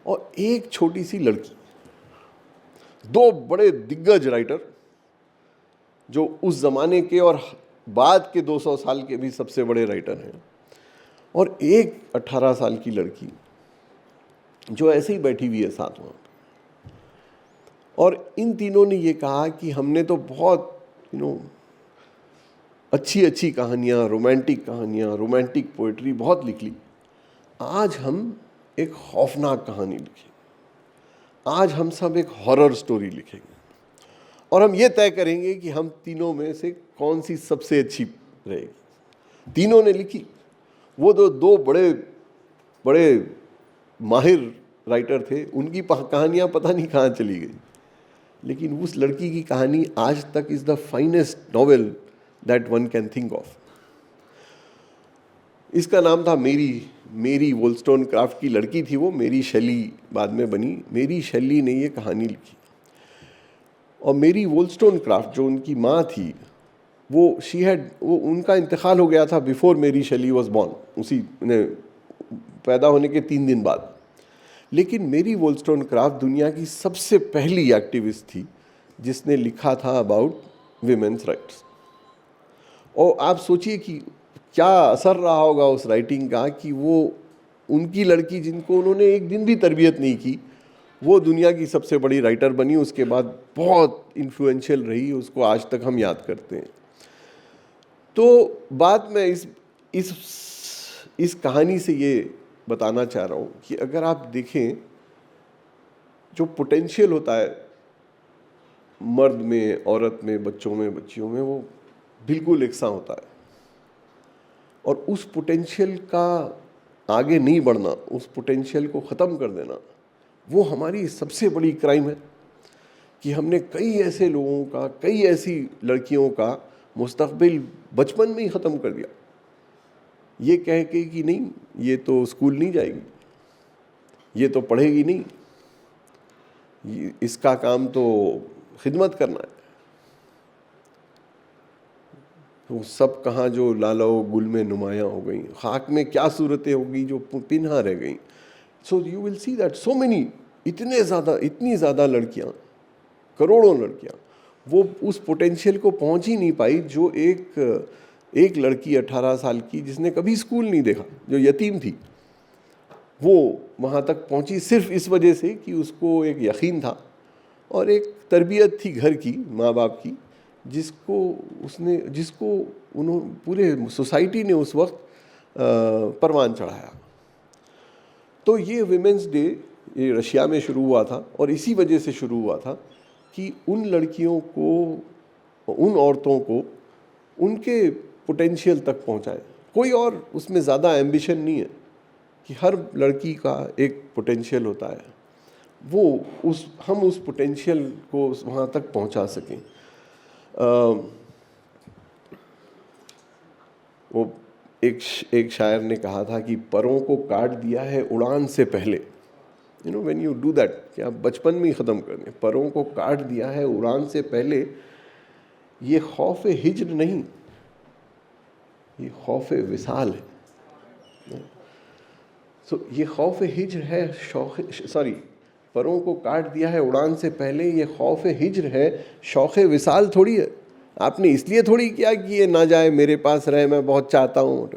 और एक छोटी सी लड़की। 2 बड़े दिग्गज राइटर जो उस जमाने के और बाद के 200 साल के भी सबसे बड़े राइटर हैं, और एक 18 साल की लड़की जो ऐसे ही बैठी हुई है साथ वहाँ पे। और इन तीनों ने ये कहा कि हमने तो बहुत अच्छी कहानियाँ, रोमांटिक कहानियाँ, रोमांटिक पोइट्री बहुत लिख ली, आज हम एक खौफनाक कहानी लिखेंगे, आज हम सब एक हॉरर स्टोरी लिखेंगे, और हम ये तय करेंगे कि हम तीनों में से कौन सी सबसे अच्छी रहेगी। तीनों ने लिखी। वो 2 बड़े माहिर राइटर थे, उनकी कहानियाँ पता नहीं कहाँ चली गई, लेकिन उस लड़की की कहानी आज तक is the finest novel that one can think of. इसका नाम था मेरी वोल्स्टोनक्राफ्ट की लड़की थी वो, मेरी शेली बाद में बनी। मेरी शेली ने ये कहानी लिखी, और मेरी वोल्स्टोनक्राफ्ट जो उनकी माँ थी वो उनका इंतकाल हो गया था बिफोर मेरी शेली वॉज बॉर्न, उसी ने पैदा होने के 3 दिन बाद। लेकिन मेरी वोल्स्टोनक्राफ्ट दुनिया की सबसे पहली एक्टिविस्ट थी जिसने लिखा था अबाउट विमेंस राइट्स। और आप सोचिए कि क्या असर रहा होगा उस राइटिंग का, कि वो उनकी लड़की जिनको उन्होंने एक दिन भी तरबियत नहीं की, वो दुनिया की सबसे बड़ी राइटर बनी। उसके बाद बहुत इन्फ्लुएंशियल रही, उसको आज तक हम याद करते हैं। तो बात मैं इस कहानी से ये बताना चाह रहा हूँ कि अगर आप देखें, जो पोटेंशियल होता है मर्द में, औरत में, बच्चों में, बच्चियों में, वो बिल्कुल एक सा होता है। और उस पोटेंशियल का आगे नहीं बढ़ना, उस पोटेंशियल को ख़त्म कर देना, वो हमारी सबसे बड़ी क्राइम है कि हमने कई ऐसे लोगों का, कई ऐसी लड़कियों का मुस्तकबिल बचपन में ही ख़त्म कर दिया, ये कह के कि नहीं ये तो स्कूल नहीं जाएगी, ये तो पढ़ेगी नहीं, इसका काम तो खिदमत करना है। तो सब कहाँ जो लालो गुल में नुमायाँ हो गई, खाक में क्या सूरतें होगी जो पिन्हा रह गई। So you will see that so many, इतनी ज़्यादा लड़कियाँ, करोड़ों लड़कियाँ, वो उस पोटेंशियल को पहुँच ही नहीं पाई जो एक लड़की 18 साल की जिसने कभी स्कूल नहीं देखा, जो यतीम थी, वो वहाँ तक पहुँची सिर्फ इस वजह से कि उसको एक यकीन था और एक तरबियत थी घर की, माँ बाप की, जिसको उन्होंने पूरे सोसाइटी ने उस वक्त परवान चढ़ाया। तो ये विमेंस डे ये रशिया में शुरू हुआ था, और इसी वजह से शुरू हुआ था कि उन लड़कियों को, उन औरतों को उनके पोटेंशियल तक पहुंचाए। कोई और उसमें ज़्यादा एम्बिशन नहीं है, कि हर लड़की का एक पोटेंशियल होता है, वो हम उस पोटेंशियल को वहाँ तक पहुँचा सकें। वो एक शायर ने कहा था कि परों को काट दिया है उड़ान से पहले, you know when you do that, कि आप बचपन में ही ख़त्म कर दें, परों को काट दिया है उड़ान से पहले, ये खौफ हिज्र नहीं, ये खौफ विसाल है। ये खौफ हिज्र है, परों को काट दिया है उड़ान से पहले, ये खौफ हिज्र है, शौक़ विसाल थोड़ी है। आपने इसलिए थोड़ी किया कि ये ना जाए, मेरे पास रहे, मैं बहुत चाहता हूँ,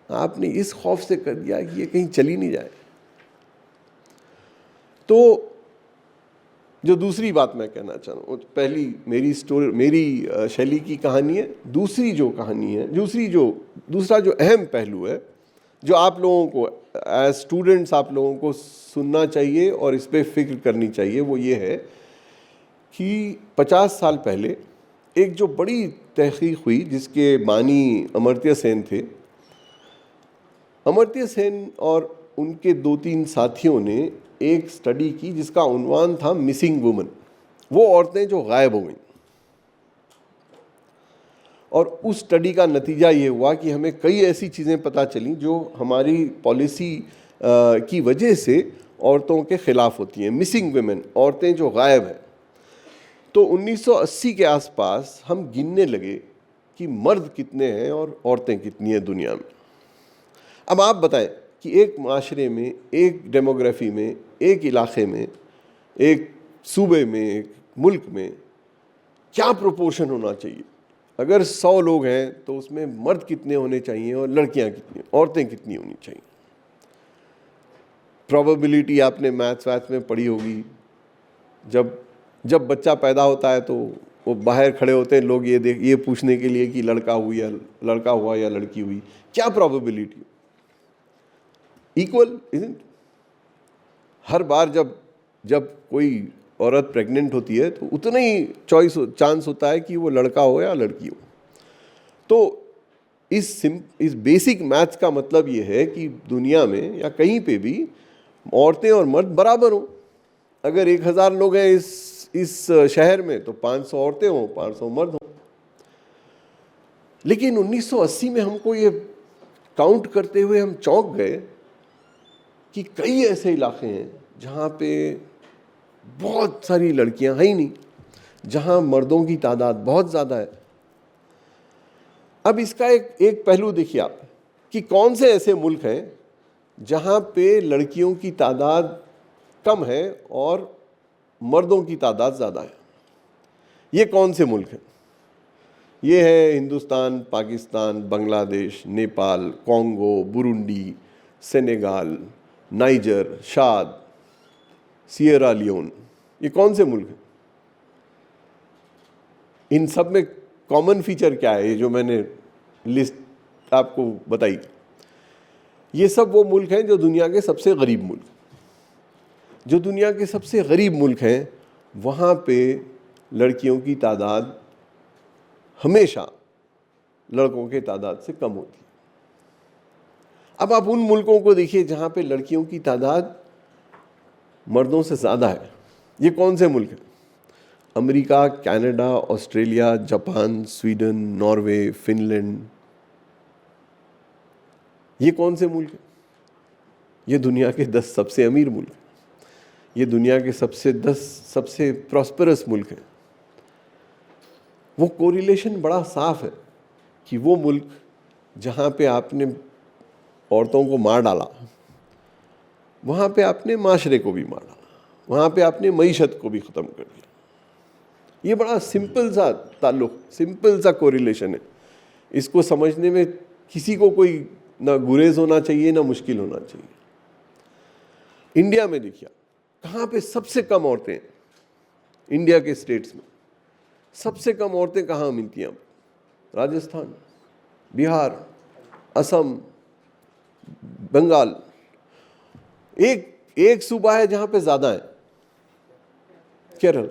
आपने इस खौफ से कर दिया कि ये कहीं चली नहीं जाए। तो जो दूसरी बात मैं कहना चाह रहा हूँ, पहली मेरी शैली की कहानी है। दूसरी जो कहानी है, दूसरा जो अहम पहलू है, जो आप लोगों को एज स्टूडेंट्स आप लोगों को सुनना चाहिए और इस पर फिक्र करनी चाहिए, वो ये है कि 50 साल पहले एक जो बड़ी तहकीक हुई जिसके बानी अमर्त्य सेन थे। अमर्त्य सेन और उनके 2-3 साथियों ने एक स्टडी की जिसका उन्वान था मिसिंग वुमेन, वो औरतें जो गायब हो गईं। और उस स्टडी का नतीजा ये हुआ कि हमें कई ऐसी चीज़ें पता चली जो हमारी पॉलिसी की वजह से औरतों के ख़िलाफ़ होती हैं। मिसिंग वुमेन, औरतें जो गायब हैं। तो 1980 के आसपास हम गिनने लगे कि मर्द कितने हैं और औरतें कितनी हैं दुनिया में। अब आप बताएं कि एक माशरे में, एक डेमोग्राफी में, एक इलाके में, एक सूबे में, एक मुल्क में क्या प्रोपोर्शन होना चाहिए? अगर 100 लोग हैं तो उसमें मर्द कितने होने चाहिए और लड़कियां कितनी, औरतें कितनी होनी चाहिए? प्रोबेबिलिटी आपने मैथ्स में पढ़ी होगी। जब बच्चा पैदा होता है तो वो बाहर खड़े होते हैं लोग ये पूछने के लिए कि लड़का हुआ या लड़की हुई, क्या प्रोबेबिलिटी? Equal, isn't? हर बार जब कोई औरत प्रेग्नेंट होती है तो उतना ही चांस होता है कि वो लड़का हो या लड़की हो। तो इस बेसिक मैथ्स का मतलब ये है कि दुनिया में या कहीं पे भी औरतें और मर्द बराबर हों। अगर 1000 लोग हैं इस शहर में तो 500 औरतें हों, 500 मर्द हों। लेकिन 1980 में हमको ये काउंट करते हुए हम चौंक गए कि कई ऐसे इलाके हैं जहाँ पे बहुत सारी लड़कियां हैं ही नहीं, जहाँ मर्दों की तादाद बहुत ज़्यादा है। अब इसका एक पहलू देखिए आप कि कौन से ऐसे मुल्क हैं जहाँ पे लड़कियों की तादाद कम है और मर्दों की तादाद ज़्यादा है। ये कौन से मुल्क हैं? ये है Hindustan, Pakistan, Bangladesh, Nepal, Congo, Burundi, Senegal, niger, शाद, सियरा लियोन। ये कौन से मुल्क हैं? इन सब में कॉमन फीचर क्या है? ये जो मैंने लिस्ट आपको बताई, ये सब वो मुल्क हैं जो दुनिया के सबसे गरीब मुल्क। जो दुनिया के सबसे गरीब मुल्क हैं वहाँ पे लड़कियों की तादाद हमेशा लड़कों के तादाद से कम होती है। अब आप उन मुल्कों को देखिए जहाँ पे लड़कियों की तादाद मर्दों से ज़्यादा है। ये कौन से मुल्क हैं? America, Canada, Australia, Japan, Sweden, Norway, Finland. ये कौन से मुल्क हैं? ये दुनिया के 10 सबसे अमीर मुल्क हैं। ये दुनिया के 10 सबसे प्रॉस्परस मुल्क हैं। वो कोरिलेशन बड़ा साफ है कि वो मुल्क जहाँ पे आपने औरतों को मार डाला, वहाँ पे आपने माशरे को भी मार डाला, वहाँ पे आपने मईशत को भी ख़त्म कर दिया। ये बड़ा सिंपल सा ताल्लुक़, सिंपल सा कोरिलेशन है। इसको समझने में किसी को कोई ना गुरेज होना चाहिए ना मुश्किल होना चाहिए। इंडिया में देखिए कहाँ पे सबसे कम औरतें हैं? इंडिया के स्टेट्स में सबसे कम औरतें कहाँ मिलती हैं? राजस्थान, बिहार, असम, बंगाल। एक सूबा है जहाँ पे ज़्यादा है, केरल।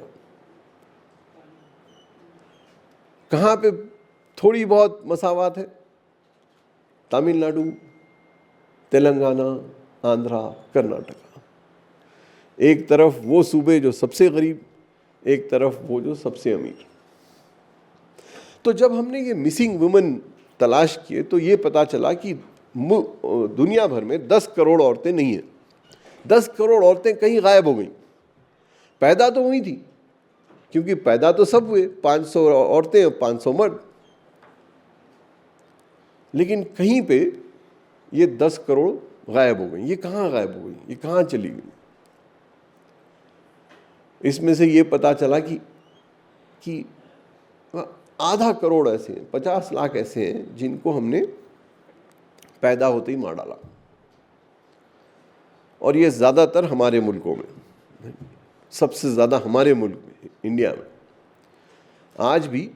कहाँ पे थोड़ी बहुत मसावात है? तमिलनाडु, तेलंगाना, आंध्रा, कर्नाटका। एक तरफ वो सूबे जो सबसे गरीब, एक तरफ वो जो सबसे अमीर। तो जब हमने ये मिसिंग वुमेन तलाश किए तो ये पता चला कि दुनिया भर में 10 करोड़ औरतें नहीं हैं। 10 करोड़ औरतें कहीं गायब हो गई। पैदा तो हुई थी, क्योंकि पैदा तो सब हुए, 500 औरतें, 500 मर्द, लेकिन कहीं पे ये 10 करोड़ गायब हो गई। ये कहाँ गायब हो गई, ये कहाँ चली गई? इसमें से ये पता चला कि आधा करोड़ ऐसे हैं, 50 लाख ऐसे हैं जिनको हमने पैदा होते ही मार डाला। और ये ज़्यादातर हमारे मुल्कों में, सबसे ज़्यादा हमारे मुल्क में, इंडिया में। आज भी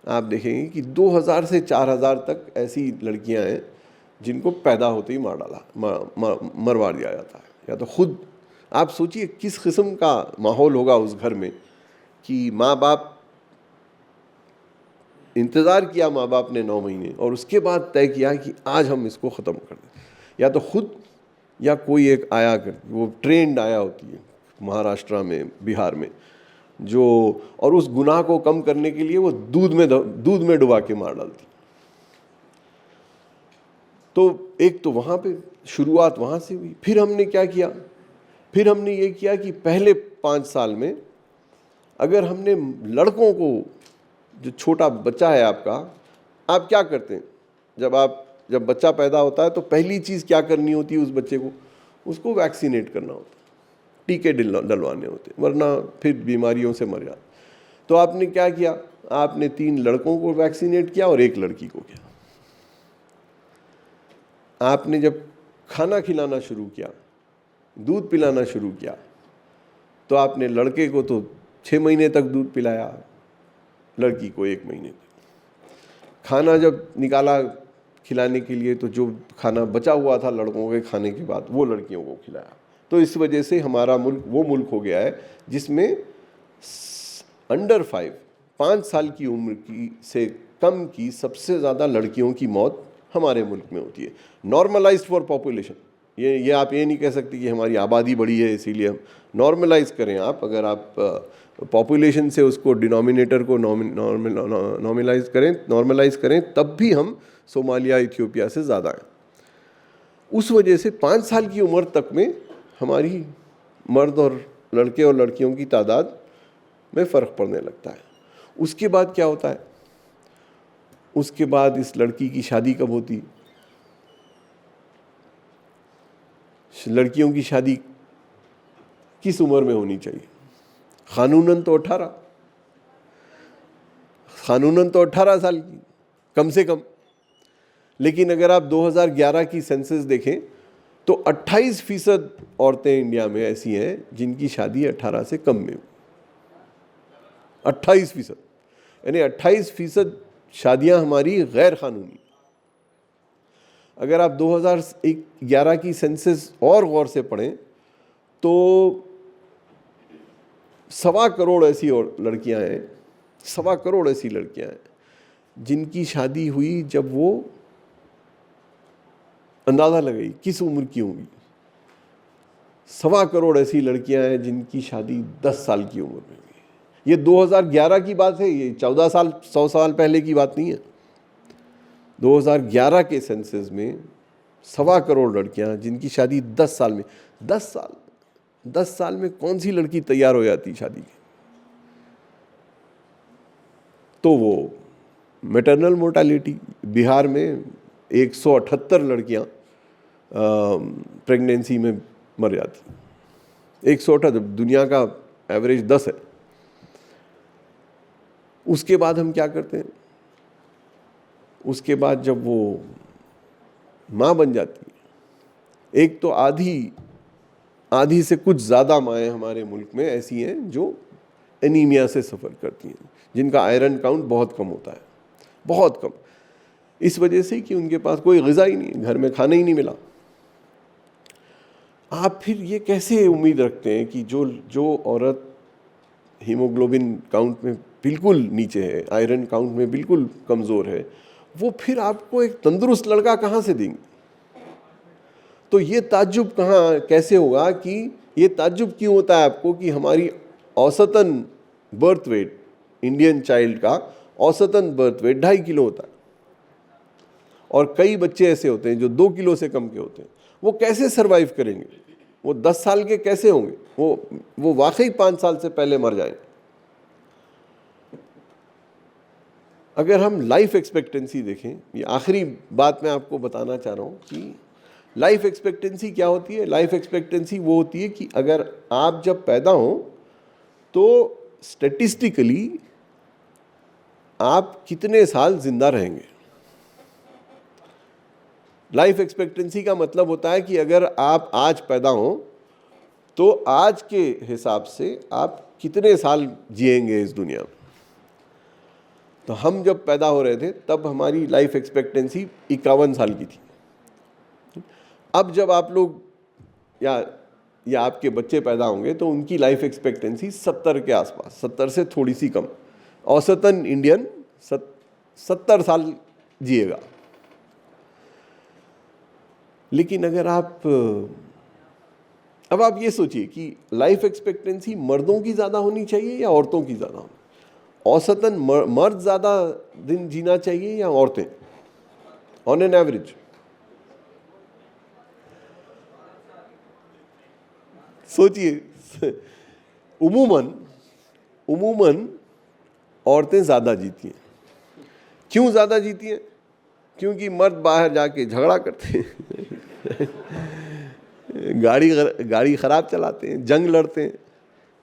आप देखेंगे कि 2000 से 4000 तक ऐसी लड़कियां हैं जिनको पैदा होते ही मार डाला, मरवा दिया जाता है। या तो खुद आप सोचिए किस किस्म का माहौल होगा उस घर में कि माँ बाप, इंतज़ार किया माँ बाप ने 9 महीने और उसके बाद तय किया कि आज हम इसको ख़त्म कर दें। या तो खुद या कोई एक आया कर, वो ट्रेंड आया होती है महाराष्ट्र में, बिहार में, जो, और उस गुनाह को कम करने के लिए वो दूध में डुबा के मार डालती। तो एक तो वहाँ पे शुरुआत वहाँ से हुई। फिर हमने क्या किया, फिर हमने ये किया कि पहले 5 साल में अगर हमने लड़कों को, जो छोटा बच्चा है आपका, आप क्या करते हैं जब बच्चा पैदा होता है तो पहली चीज़ क्या करनी होती है उस बच्चे को? उसको वैक्सीनेट करना होता है, टीके डलवाने होते, वरना फिर बीमारियों से मर जाता। तो आपने क्या किया, आपने 3 लड़कों को वैक्सीनेट किया और 1 लड़की को किया। आपने जब खाना खिलाना शुरू किया, दूध पिलाना शुरू किया, तो आपने लड़के को तो 6 महीने तक दूध पिलाया, लड़की को 1 महीने तक। खाना जब निकाला खिलाने के लिए तो जो खाना बचा हुआ था लड़कों के खाने के बाद वो लड़कियों को खिलाया। तो इस वजह से हमारा मुल्क वो मुल्क हो गया है जिसमें अंडर 5 साल की उम्र की से कम की सबसे ज़्यादा लड़कियों की मौत हमारे मुल्क में होती है। नॉर्मलाइज्ड फॉर पॉपुलेशन, ये आप ये नहीं कह सकते कि हमारी आबादी बड़ी है इसीलिए हम नॉर्मलाइज करें। आप अगर आप पॉपुलेशन से उसको डिनोमिनेटर को नॉर्मलाइज करें तब भी हम सोमालिया, इथियोपिया से ज़्यादा हैं। उस वजह से 5 साल की उम्र तक में हमारी मर्द और लड़के और लड़कियों की तादाद में फ़र्क पड़ने लगता है। उसके बाद क्या होता है, उसके बाद इस लड़की की शादी कब होती? लड़कियों की शादी किस उम्र में होनी चाहिए? कानूनन तो 18 साल की कम से कम। लेकिन अगर आप 2011 की सेंसस देखें तो 28% औरतें इंडिया में ऐसी हैं जिनकी शादी 18 से कम में हुई। 28%, यानी 28% शादियां हमारी गैर कानूनी। अगर आप 2011 की सेंसस और गौर से पढ़ें तो 1.25 करोड़ ऐसी और लड़कियां हैं, 1.25 करोड़ ऐसी लड़कियां हैं जिनकी शादी हुई जब वो, अंदाज़ा लगाई किस उम्र की होंगी, 1.25 करोड़ ऐसी लड़कियां हैं जिनकी शादी 10 साल की उम्र में हुई। ये 2011 की बात है, ये 14 साल 100 साल पहले की बात नहीं है। 2011 के सेंसस में 1.25 करोड़ लड़कियां जिनकी शादी 10 साल में, 10 साल में कौन सी लड़की तैयार हो जाती शादी की? तो वो मैटरनल मोर्टालिटी, बिहार में 178 लड़कियां प्रेगनेंसी में मर जाती। 178, दुनिया का एवरेज 10 है। उसके बाद हम क्या करते हैं, उसके बाद जब वो माँ बन जाती है, एक तो आधी से कुछ ज़्यादा माएँ हमारे मुल्क में ऐसी हैं जो एनीमिया से सफ़र करती हैं, जिनका आयरन काउंट बहुत कम होता है, बहुत कम। इस वजह से कि उनके पास कोई ग़िज़ा ही नहीं, घर में खाना ही नहीं मिला। आप फिर ये कैसे उम्मीद रखते हैं कि जो औरत हीमोग्लोबिन काउंट में बिल्कुल नीचे है, आयरन काउंट में बिल्कुल कमज़ोर है, वो फिर आपको एक तंदुरुस्त लड़का कहाँ से देंगे? तो ये ताज्जुब कहाँ कैसे होगा कि ये ताज्जुब क्यों होता है आपको कि हमारी औसतन बर्थ वेट, इंडियन चाइल्ड का औसतन बर्थ वेट 2.5 किलो होता है, और कई बच्चे ऐसे होते हैं जो 2 किलो से कम के होते हैं। वो कैसे सरवाइव करेंगे? वो 10 साल के कैसे होंगे? वो वाकई 5 साल से पहले मर जाएंगे। अगर हम लाइफ एक्सपेक्टेंसी देखें, ये आखिरी बात मैं आपको बताना चाह रहा हूँ कि लाइफ एक्सपेक्टेंसी क्या होती है। लाइफ एक्सपेक्टेंसी वो होती है कि अगर आप जब पैदा हो तो स्टैटिस्टिकली आप कितने साल जिंदा रहेंगे। लाइफ एक्सपेक्टेंसी का मतलब होता है कि अगर आप आज पैदा हो तो आज के हिसाब से आप कितने साल जिएंगे इस दुनिया में। तो हम जब पैदा हो रहे थे तब हमारी लाइफ एक्सपेक्टेंसी 51 साल की थी। अब जब आप लोग या आपके बच्चे पैदा होंगे तो उनकी लाइफ एक्सपेक्टेंसी 70 के आसपास, 70 से थोड़ी सी कम, औसतन इंडियन 70 साल जिएगा। लेकिन अगर अब आप ये सोचिए कि लाइफ एक्सपेक्टेंसी मर्दों की ज़्यादा होनी चाहिए या औरतों की ज़्यादा होनी? औसतन मर्द ज़्यादा दिन जीना चाहिए या औरतें, ऑन एन एवरेज? सोचिए, उमूमन औरतें ज़्यादा जीती हैं। क्यों ज़्यादा जीती हैं? क्योंकि मर्द बाहर जाके झगड़ा करते हैं गाड़ी ख़राब चलाते हैं, जंग लड़ते हैं,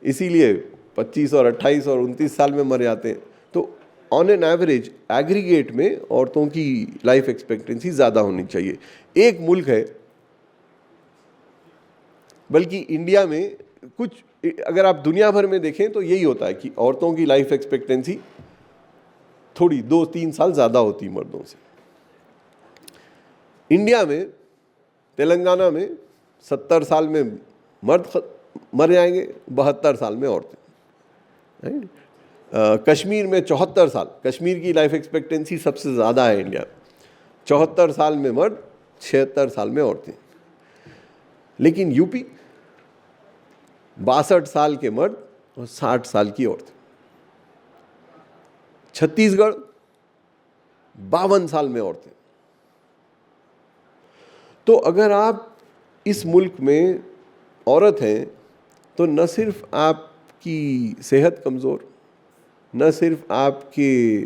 इसीलिए 25 और 28 और 29 साल में मर जाते हैं। तो ऑन एन एवरेज एग्रीगेट में औरतों की लाइफ एक्सपेक्टेंसी ज़्यादा होनी चाहिए। एक मुल्क है, बल्कि इंडिया में कुछ, अगर आप दुनिया भर में देखें तो यही होता है कि औरतों की लाइफ एक्सपेक्टेंसी थोड़ी 2-3 साल ज़्यादा होती है मर्दों से। इंडिया में, तेलंगाना में 70 साल में मर्द मर जाएंगे, 72 साल में औरतें। कश्मीर में 74 साल, कश्मीर की लाइफ एक्सपेक्टेंसी सबसे ज़्यादा है इंडिया में। 74 साल में मर्द, 76 साल में औरतें। लेकिन यूपी 62 साल के मर्द और 60 साल की औरतें। छत्तीसगढ़ 52 साल में औरतें। तो अगर आप इस मुल्क में औरत हैं तो न सिर्फ आपकी सेहत कमज़ोर, न सिर्फ आपके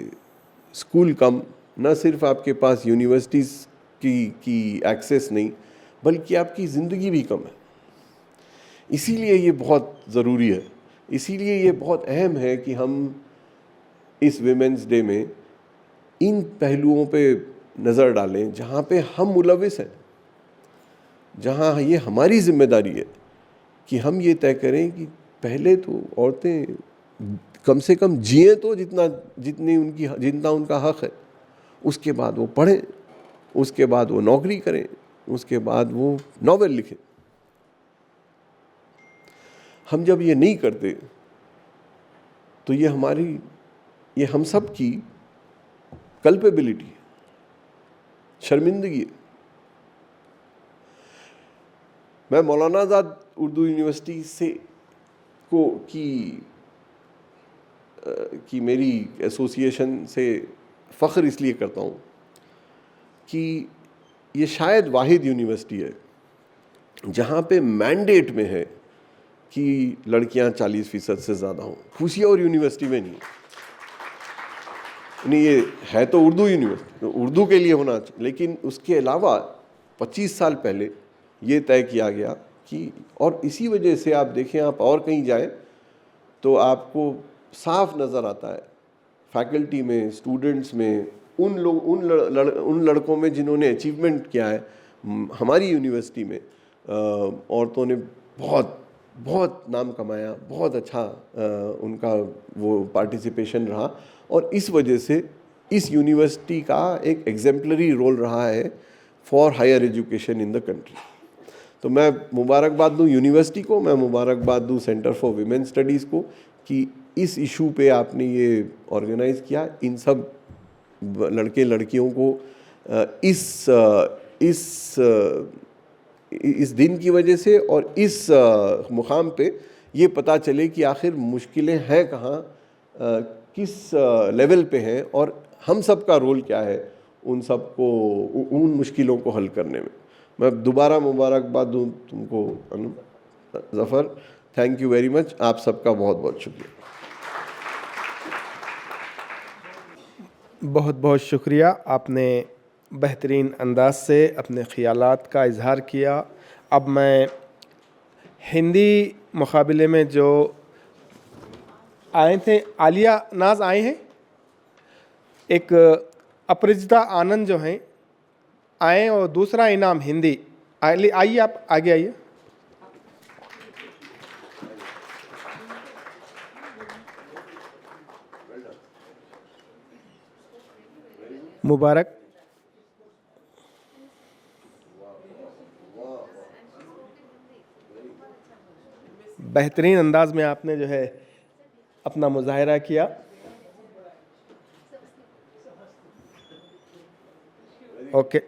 स्कूल कम, न सिर्फ आपके पास यूनिवर्सिटीज़ की एक्सेस नहीं, बल्कि आपकी ज़िंदगी भी कम है। इसीलिए ये बहुत ज़रूरी है, इसीलिए ये बहुत अहम है कि हम इस विमेंस डे में इन पहलुओं पे नज़र डालें जहाँ पे हम मुलविस हैं, जहाँ ये हमारी जिम्मेदारी है कि हम ये तय करें कि पहले तो औरतें कम से कम जिए तो जितना उनका हक़ है, उसके बाद वो पढ़ें, उसके बाद वो नौकरी करें, उसके बाद वो नॉवेल लिखें। हम जब ये नहीं करते तो ये हम सब की कल्पेबिलिटी है, शर्मिंदगी है। मैं मौलाना आज़ाद उर्दू यूनिवर्सिटी से की मेरी एसोसिएशन से फ़ख्र इसलिए करता हूँ कि ये शायद वाहिद यूनिवर्सिटी है जहाँ पे मैंडेट में है कि लड़कियाँ 40% से ज़्यादा हों। किसी और यूनिवर्सिटी में नहीं, ये है तो उर्दू यूनिवर्सिटी, तो उर्दू के लिए होना चाहिए। लेकिन उसके अलावा 25 साल पहले ये तय किया गया कि, और इसी वजह से आप देखें, आप और कहीं जाएं तो आपको साफ नज़र आता है फैकल्टी में, स्टूडेंट्स में, उन लड़कों में जिन्होंने अचीवमेंट किया है। हमारी यूनिवर्सिटी में औरतों ने बहुत नाम कमाया, बहुत अच्छा उनका वो पार्टिसिपेशन रहा, और इस वजह से इस यूनिवर्सिटी का एक एग्जेम्पलरी रोल रहा है for higher education in the country. तो मैं मुबारकबाद दूँ यूनिवर्सिटी को, मैं मुबारकबाद दूँ सेंटर फॉर वीमेन स्टडीज़ को कि इस इशू पे आपने ये ऑर्गेनाइज़ किया। इन सब लड़के लड़कियों को इस इस दिन की वजह से और इस मुकाम पे ये पता चले कि आखिर मुश्किलें हैं कहाँ, किस लेवल पे हैं और हम सब का रोल क्या है उन सब को, उन मुश्किलों को हल करने में। मैं दोबारा मुबारकबाद दूँ तुमको Anu, Zafar, thank you very much, आप सबका बहुत बहुत शुक्रिया। बहुत बहुत शुक्रिया, आपने बेहतरीन अंदाज से अपने ख़यालात का इजहार किया। अब मैं हिंदी मुकाबले में जो आए थे, आलिया नाज आए हैं, एक अपराजिता आनंद जो हैं आए, और दूसरा इनाम हिंदी। आइए आप आगे आइए। मुबारक। बेहतरीन अंदाज में आपने जो है अपना मुजाहिरा किया। ओके,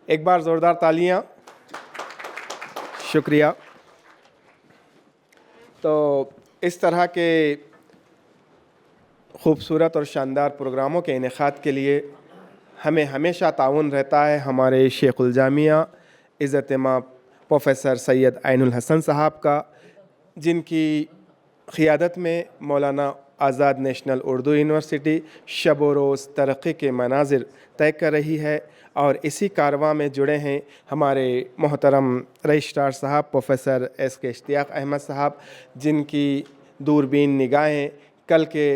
एक बार ज़ोरदार तालियां। शुक्रिया। तो इस तरह के ख़ूबसूरत और शानदार प्रोग्रामों के इनेकाद के लिए हमें हमेशा ताउन रहता है हमारे शेखुल जामिया इज़्ज़त माब प्रोफेसर सैयद ऐनुल हसन साहब का, जिनकी क़ियादत में मौलाना आज़ाद नेशनल उर्दू यूनिवर्सिटी शब व रोज़ तरक्की के मनाजिर तय कर रही है। और इसी कारवां में जुड़े हैं हमारे मोहतरम रजिस्ट्रार साहब प्रोफेसर SK इश्तियाक अहमद साहब, जिनकी दूरबीन निगाहें कल के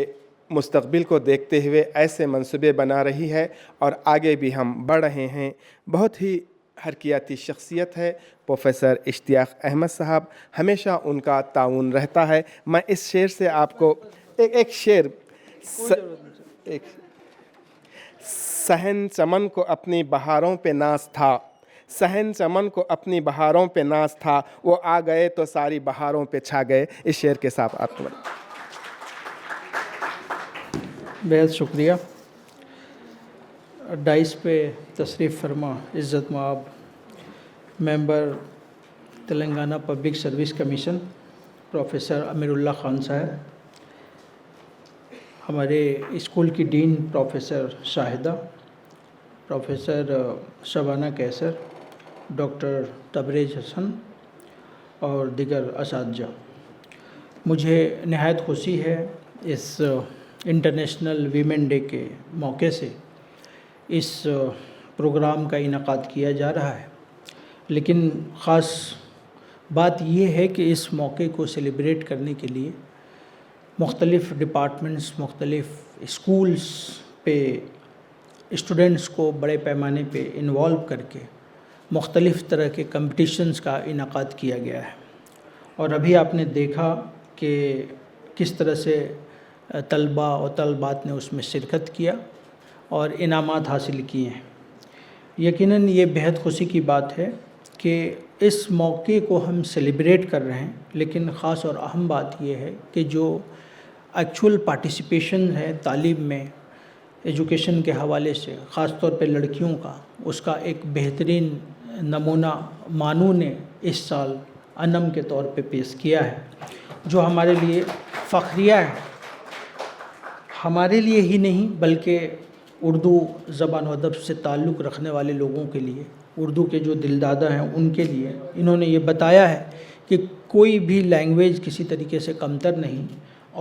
मुस्तक़बिल को देखते हुए ऐसे मंसूबे बना रही है और आगे भी हम बढ़ रहे हैं। बहुत ही हरकियाती शख्सियत है प्रोफेसर इश्तियाक अहमद साहब, हमेशा उनका ताउन रहता है। मैं इस शेर से आपको एक शेर, सहन चमन को अपनी बहारों पे नाज था, सहन चमन को अपनी बहारों पे नाज था, वो आ गए तो सारी बहारों पे छा गए। इस शेर के साथ आपको बेहद शुक्रिया। डाइस पे तशरीफ़ फरमा इज़्ज़त माब member Telangana public service commission professor Amirullah Khan साहब, हमारे स्कूल की dean professor Shahida, professor Shabana Kaiser, doctor Tabrez Hasan और दिगर असातिज़ा, मुझे नहायत खुशी है इस इंटरनेशनल वीमेन डे के मौके से इस प्रोग्राम का इनेकाद किया जा रहा है। लेकिन ख़ास बात यह है कि इस मौके को सेलिब्रेट करने के लिए मुख्तलिफ़ डिपार्टमेंट्स, मुख्तलिफ़ स्कूल्स पे स्टूडेंट्स को बड़े पैमाने पे इन्वॉल्व करके मुख्तलिफ़ तरह के कंपटीशंस का इनेकाद किया गया है। और अभी आपने देखा कि किस तरह से तलबा और तलबात ने उसमें शिरकत किया और इनामात हासिल किए हैं। यकीनन ये बेहद खुशी की बात है कि इस मौके को हम सेलिब्रेट कर रहे हैं, लेकिन ख़ास और अहम बात यह है कि जो एक्चुअल पार्टिसिपेशन है तालीम में, एजुकेशन के हवाले से ख़ास तौर पे लड़कियों का, उसका एक बेहतरीन नमूना मानू ने इस साल अनम के तौर पे पेश किया है, जो हमारे लिए फ़ख्रिया है। हमारे लिए ही नहीं बल्कि उर्दू ज़बान व अदब से ताल्लुक़ रखने वाले लोगों के लिए, उर्दू के जो दिलदादा हैं उनके लिए इन्होंने ये बताया है कि कोई भी लैंग्वेज किसी तरीके से कमतर नहीं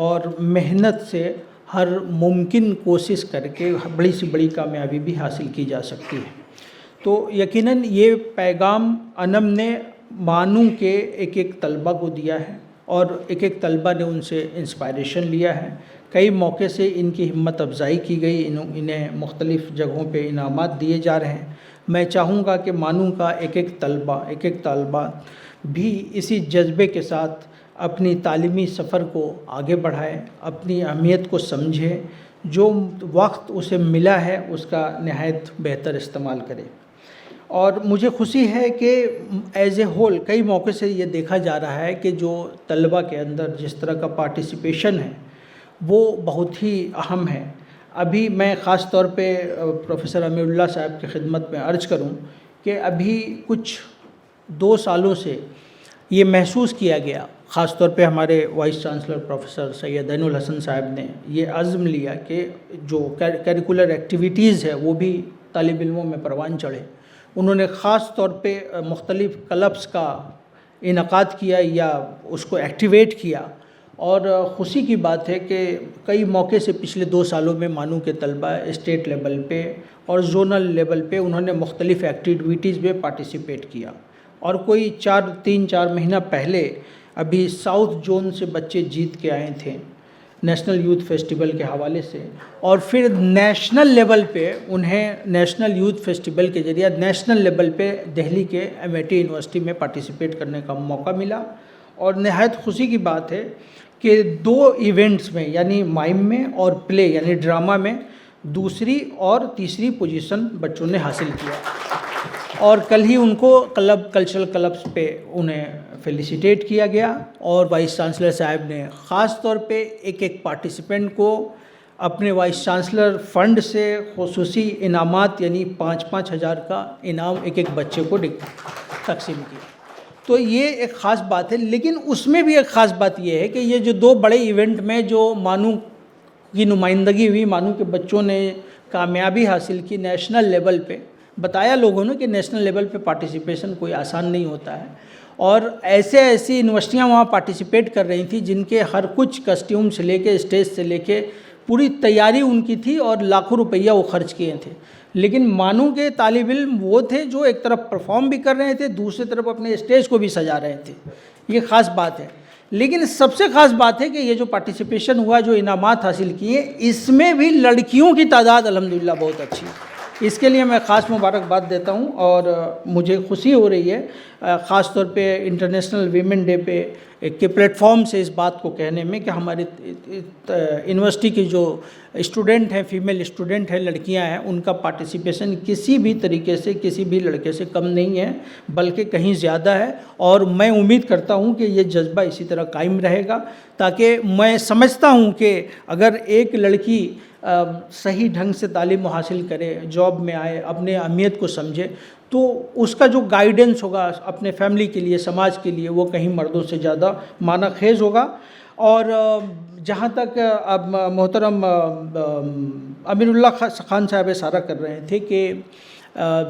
और मेहनत से हर मुमकिन कोशिश करके बड़ी से बड़ी कामयाबी भी हासिल की जा सकती है। तो यकीनन ये पैगाम अनम ने मानू के एक एक तलबा को दिया है और एक एक तलबा ने उनसे इंस्पायरेशन लिया है। कई मौके से इनकी हिम्मत अफजाई की गई, इन्हें मुख्तलिफ़ जगहों पे इनामात दिए जा रहे हैं। मैं चाहूँगा कि मानू का एक एक तलबा, एक एक तलबा भी इसी जज्बे के साथ अपनी तालीमी सफ़र को आगे बढ़ाए, अपनी अहमियत को समझे, जो वक्त उसे मिला है उसका नहायत बेहतर इस्तेमाल करे। और मुझे खुशी है कि एज़ ए होल कई मौके से ये देखा जा रहा है कि जो तलबा के अंदर जिस तरह का पार्टिसिपेशन है वो बहुत ही अहम है। अभी मैं ख़ास तौर पे प्रोफेसर अमीरुल्लाह साहब की खिदमत में अर्ज़ करूं कि अभी कुछ 2 सालों से ये महसूस किया गया, ख़ास तौर पे हमारे vice chancellor professor Syed Ainul Hasan साहब ने ये अज़्म लिया कि जो करिकुलर एक्टिविटीज़ है वो भी तालिब इल्मों में परवान चढ़े। उन्होंने ख़ास तौर पे मुख्तलिफ़ क्लब्स का इनकाद किया या उसको एक्टिवेट किया, और खुशी की बात है कि कई मौके से पिछले 2 सालों में मानू के तलबा स्टेट लेवल पे और जोनल लेवल पे उन्होंने मुख्तलिफ़ एक्टिविटीज़ में पार्टिसिपेट किया। और कोई 3-4 महीना पहले अभी साउथ जोन से बच्चे जीत के आए थे नेशनल यूथ फेस्टिवल के हवाले से, और फिर नेशनल लेवल पे उन्हें नेशनल यूथ फेस्टिवल के ज़रिए नेशनल लेवल पे दिल्ली के एमआईटी यूनिवर्सिटी में पार्टिसिपेट करने का मौका मिला। और नहायत खुशी की बात है कि 2 इवेंट्स में यानी माइम में और प्ले यानी ड्रामा में दूसरी और तीसरी पोजीशन बच्चों ने हासिल किया। और कल ही उनको कल्चरल क्लब्स पे उन्हें फेलिसिटेट किया गया, और वाइस चांसलर साहब ने ख़ास तौर पे एक पार्टिसिपेंट को अपने वाइस चांसलर फ़ंड से खुसूसी इनामात यानी 5-5 हज़ार का इनाम एक बच्चे को तकसीम किया। तो ये एक ख़ास बात है। लेकिन उसमें भी एक ख़ास बात ये है कि ये जो 2 बड़े इवेंट में जो मानू की नुमाइंदगी हुई, मानू के बच्चों ने कामयाबी हासिल की नेशनल लेवल पे, बताया लोगों ने कि नेशनल लेवल पे पार्टिसिपेशन कोई आसान नहीं होता है, और ऐसी यूनिवर्सिटियां वहाँ पार्टिसिपेट कर रही थी जिनके हर कुछ कस्ट्यूम से लेके स्टेज से लेके पूरी तैयारी उनकी थी और लाखों रुपया वो खर्च किए थे। लेकिन मानू के तालिब इल्म वो थे जो एक तरफ परफॉर्म भी कर रहे थे, दूसरी तरफ अपने स्टेज को भी सजा रहे थे। ये ख़ास बात है। लेकिन सबसे ख़ास बात है कि ये जो पार्टिसिपेशन हुआ, जो इनामात हासिल किए, इसमें भी लड़कियों की तादाद अल्हम्दुलिल्लाह बहुत अच्छी है। इसके लिए मैं ख़ास मुबारकबाद देता हूँ, और मुझे खुशी हो रही है ख़ास तौर पे इंटरनेशनल वीमेन डे पे के प्लेटफॉर्म से इस बात को कहने में कि हमारे यूनिवर्सिटी की जो स्टूडेंट हैं, फीमेल स्टूडेंट हैं, लड़कियां हैं, उनका पार्टिसिपेशन किसी भी तरीके से किसी भी लड़के से कम नहीं है, बल्कि कहीं ज़्यादा है। और मैं उम्मीद करता हूं कि ये जज्बा इसी तरह कायम रहेगा, ताकि मैं समझता हूं कि अगर एक लड़की सही ढंग से तालीम हासिल करे, जॉब में आए, अपने अहमियत को समझे, तो उसका जो गाइडेंस होगा अपने फैमिली के लिए, समाज के लिए, वो कहीं मर्दों से ज़्यादा माना खेज होगा। और जहाँ तक अब मोहतरम अमीरुल्लाह खान साहब इशारा कर रहे थे कि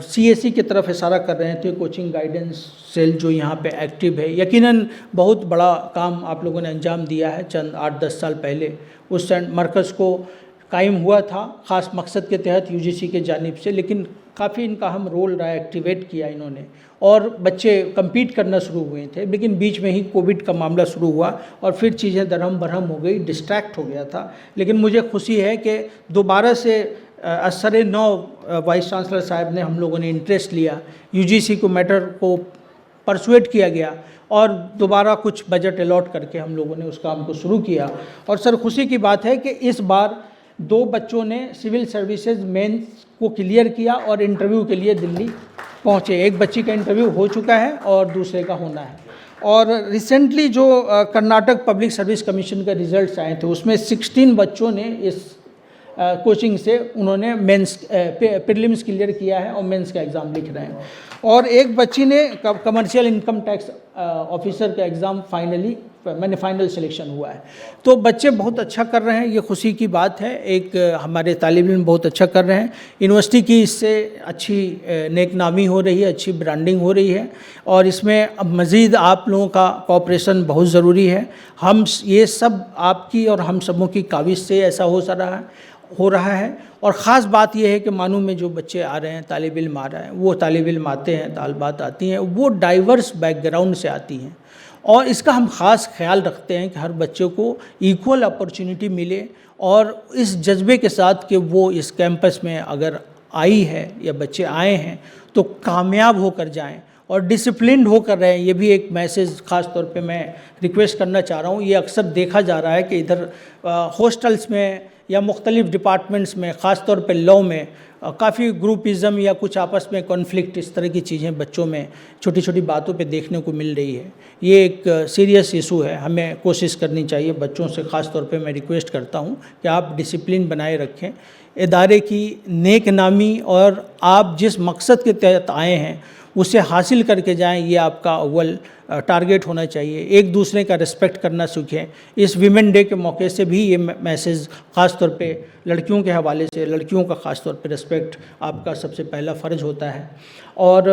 CSE की तरफ इशारा कर रहे थे, कोचिंग गाइडेंस सेल जो यहाँ पे एक्टिव है, यकीनन बहुत बड़ा काम आप लोगों ने अंजाम दिया है। चंद 8-10 साल पहले उस मरकज़ को कायम हुआ था ख़ास मकसद के तहत UGC के जानिब से, लेकिन काफ़ी इनका हम रोल रहा है, एक्टिवेट किया इन्होंने, और बच्चे कम्पीट करना शुरू हुए थे। लेकिन बीच में ही कोविड का मामला शुरू हुआ और फिर चीज़ें दरहम बरहम हो गई, डिस्ट्रैक्ट हो गया था। लेकिन मुझे खुशी है कि दोबारा से असर नौ वाइस चांसलर साहब ने, हम लोगों ने इंटरेस्ट लिया, UGC को मैटर को परसुएट किया गया और दोबारा कुछ बजट अलॉट करके हम लोगों ने उस काम को शुरू किया। और सर खुशी की बात है कि इस बार 2 बच्चों ने सिविल सर्विसेज मेंस को क्लियर किया और इंटरव्यू के लिए दिल्ली पहुंचे। एक बच्ची का इंटरव्यू हो चुका है और दूसरे का होना है। और रिसेंटली जो कर्नाटक पब्लिक सर्विस कमीशन के रिजल्ट्स आए थे, उसमें 16 बच्चों ने इस कोचिंग से उन्होंने मेंस प्रीलिम्स क्लियर किया है और मेंस का एग्ज़ाम लिख रहे हैं। और एक बच्ची ने कमर्शियल इनकम टैक्स ऑफिसर का एग्ज़ाम फाइनल सिलेक्शन हुआ है। तो बच्चे बहुत अच्छा कर रहे हैं, ये खुशी की बात है। एक हमारे तालिब इल्म बहुत अच्छा कर रहे हैं, यूनिवर्सिटी की इससे अच्छी नेक नामी हो रही है, अच्छी ब्रांडिंग हो रही है, और इसमें अब मज़ीद आप लोगों का कोऑपरेशन बहुत ज़रूरी है। हम ये सब आपकी और हम सबों की काविश से ऐसा हो रहा है। और ख़ास बात यह है कि मानू में जो बच्चे आ रहे हैं, तालिब इल्म आ रहा है, वो तालिब इल्म आते हैं, तालबात आती हैं, वो डाइवर्स बैकग्राउंड से आती हैं, और इसका हम ख़ास ख्याल रखते हैं कि हर बच्चे को इक्वल अपॉर्चुनिटी मिले, और इस जज्बे के साथ कि वो इस कैंपस में अगर आई है या बच्चे आए हैं तो कामयाब होकर जाएं और डिसिप्लिन्ड होकर रहें। ये भी एक मैसेज ख़ास तौर पे मैं रिक्वेस्ट करना चाह रहा हूँ। ये अक्सर देखा जा रहा है कि इधर हॉस्टल्स में या मुख्तलिफ़ डिपार्टमेंट्स में, ख़ास तौर पे लॉ में, काफ़ी ग्रुपिज़म या कुछ आपस में कॉन्फ्लिक्ट, इस तरह की चीज़ें बच्चों में छोटी छोटी बातों पे देखने को मिल रही है। ये एक सीरियस इशू है, हमें कोशिश करनी चाहिए बच्चों से। ख़ास तौर पे मैं रिक्वेस्ट करता हूँ कि आप डिसिप्लिन बनाए रखें, इदारे की नेक नामी और आप जिस मकसद के तहत आए हैं उसे हासिल करके जाएं, ये आपका अव्वल टारगेट होना चाहिए। एक दूसरे का रिस्पेक्ट करना सीखें। इस वीमेन डे के मौके से भी ये मैसेज ख़ास तौर पे लड़कियों के हवाले से, लड़कियों का ख़ास तौर पे रिस्पेक्ट आपका सबसे पहला फ़र्ज़ होता है। और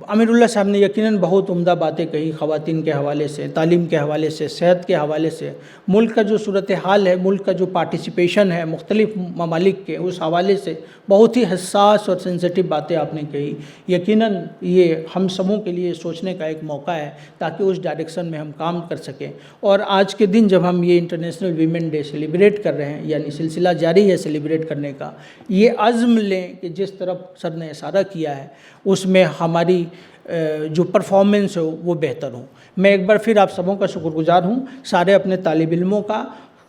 अमीरुल्लाह साहब ने यकीनन बहुत उम्दा बातें कही, ख़वातीन के हवाले से, तालीम के हवाले से, सेहत के हवाले से, मुल्क का जो सूरत हाल है, मुल्क का जो पार्टिसिपेशन है मुख्तलिफ ममालिक के, उस हवाले से बहुत ही हसास और सेंसिटिव बातें आपने कही। यकीनन ये हम सबों के लिए सोचने का एक मौका है ताकि उस डायरेक्शन में हम काम कर सकें। और आज के दिन जब हम ये इंटरनेशनल वीमेन डे सेलिब्रेट कर रहे हैं, यानी सिलसिला जारी है सेलिब्रेट करने का, ये अज़्म लें कि जिस तरफ सर ने इशारा किया है उसमें हमारी जो परफॉर्मेंस हो वो बेहतर हो। मैं एक बार फिर आप सबों का शुक्रगुजार हूँ, सारे अपने तालिब इल्मों का,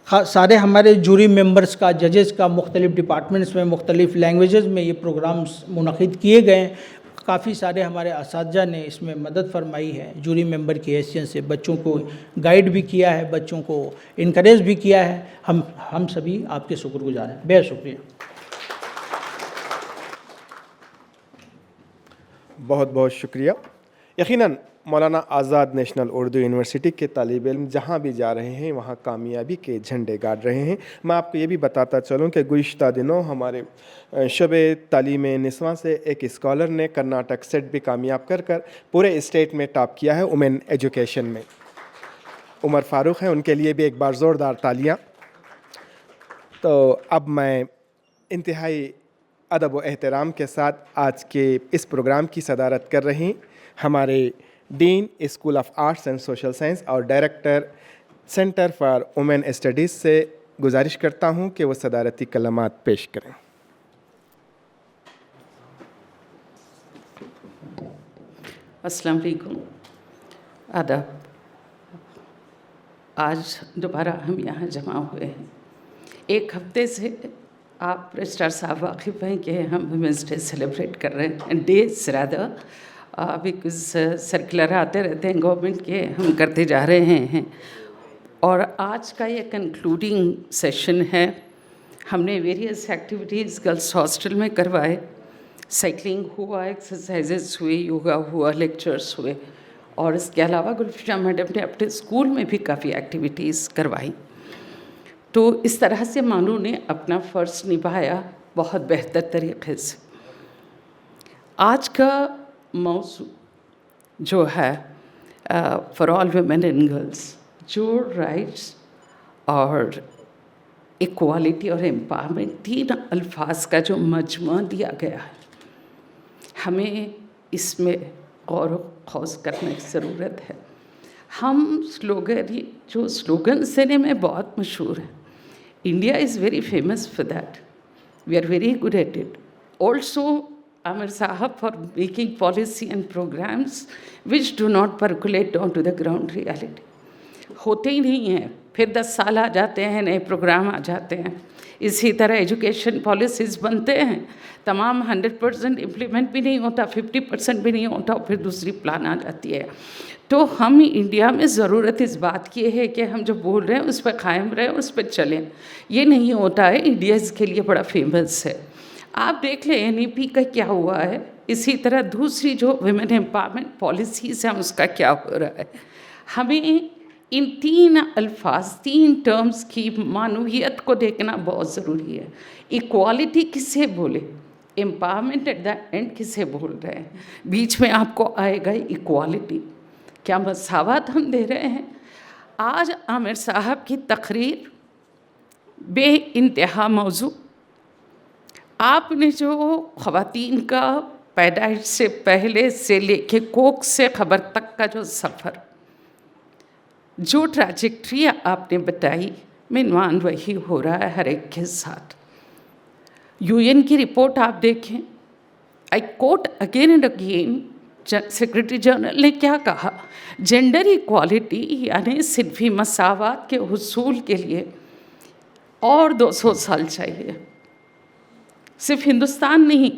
सारे हमारे जूरी मेंबर्स का, जजेस का। मुख्तलिफ़ डिपार्टमेंट्स में मुख्तलिफ़ लैंग्वेजेस में ये प्रोग्राम्स मुनक़िद किए गए। काफ़ी सारे हमारे असातिज़ा ने इसमें मदद फरमाई है जूरी मेंबर की हैसियत से, बच्चों को गाइड भी किया है, बच्चों को इनकरेज भी किया है। हम सभी आपके शुक्रगुजार हैं, बेहद शुक्रिया। बहुत बहुत शुक्रिया। यकीनन मौलाना आज़ाद नेशनल उर्दू यूनिवर्सिटी के तालिब इल्म जहाँ भी जा रहे हैं वहाँ कामयाबी के झंडे गाड़ रहे हैं। मैं आपको ये भी बताता चलूँ कि गुज़िश्ता दिनों हमारे शबे तालीम निस्वां से एक स्कॉलर ने कर्नाटक सेट भी कामयाब कर पूरे स्टेट में टॉप किया है वुमेन एजुकेशन में। उमर फ़ारूक हैं, उनके लिए भी एक बार ज़ोरदार तालियाँ। तो अब मैं इंतहाई अदब व एहतराम के साथ आज के इस प्रोग्राम की सदारत कर रही हमारे dean school of arts and social science और director centre for women studies से गुजारिश करता हूं कि वो सदारती कलमात पेश करें। अस्सलाम वालेकुम, आदाब। आज दोबारा हम यहाँ जमा हुए हैं। एक हफ्ते से आप रजिस्ट्रार साहब वाकिफ़ हैं कि हम वुमेंस डे सेलिब्रेट कर रहे हैं, डेज रादर, बिकॉज सर्कुलर आते रहते हैं गवर्नमेंट के, हम करते जा रहे हैं। और आज का ये कंक्लूडिंग सेशन है। हमने वेरियस एक्टिविटीज़ गर्ल्स हॉस्टल में करवाए, साइकिलिंग हुआ, एक्सरसाइजेस हुए, योगा हुआ, लेक्चर्स हुए, और इसके अलावा गुलफिशा मैडम ने अपने स्कूल में भी काफ़ी एक्टिविटीज़ करवाई। तो इस तरह से मानू ने अपना फ़र्ज़ निभाया बहुत बेहतर तरीके से। आज का मौजू जो है for all women and girls, जो राइट्स और इक्वालिटी और एम्पावरमेंट, तीन अल्फाज का जो मजमू दिया गया है, हमें इसमें गौर व खौज करने की ज़रूरत है। हम स्लोगन, जो स्लोगन देने में बहुत मशहूर है, India is very famous for that, we are very good at it. Also Aamir साहब for making policy and programmes which do not percolate down to the ground reality. होते ही नहीं हैं, फिर 10 साल आ जाते हैं, नए प्रोग्राम आ जाते हैं। इसी तरह एजुकेशन पॉलिसीज़ बनते हैं, तमाम 100% इम्प्लीमेंट भी नहीं होता, 50% भी नहीं होता, और फिर दूसरी प्लान आ जाती है। तो हम इंडिया में ज़रूरत इस बात की है कि हम जो बोल रहे हैं उस पर कायम रहें, उस पर चलें। ये नहीं होता है इंडिया इसके लिए बड़ा फेमस है। आप देख लें NEP का क्या हुआ है, इसी तरह दूसरी जो वुमेन एम्पावरमेंट पॉलिसीज़ हैं उसका क्या हो रहा है। हमें इन तीन अल्फाज, तीन टर्म्स की मानवियत को देखना बहुत ज़रूरी है। इक्वालिटी किसे बोले, एम्पावरमेंट एट द एंड किसे बोल रहे हैं, बीच में आपको आएगा इक्वालिटी। क्या मसावत हम दे रहे हैं? आज आमिर साहब की तकरीर बे इंतहा मौजू, आपने जो ख़वातीन का पैदाइश से पहले से लेके कोख से ख़बर तक का जो सफ़र, जो ट्रैजेक्ट्री आपने बताई, मिनवान वही हो रहा है हर एक के साथ। UN की रिपोर्ट आप देखें, I quote again and again, secretary general ने क्या कहा, जेंडर इक्वालिटी यानी सिर्फी मसावात के हुसूल के लिए और 200 साल चाहिए। सिर्फ हिंदुस्तान नहीं,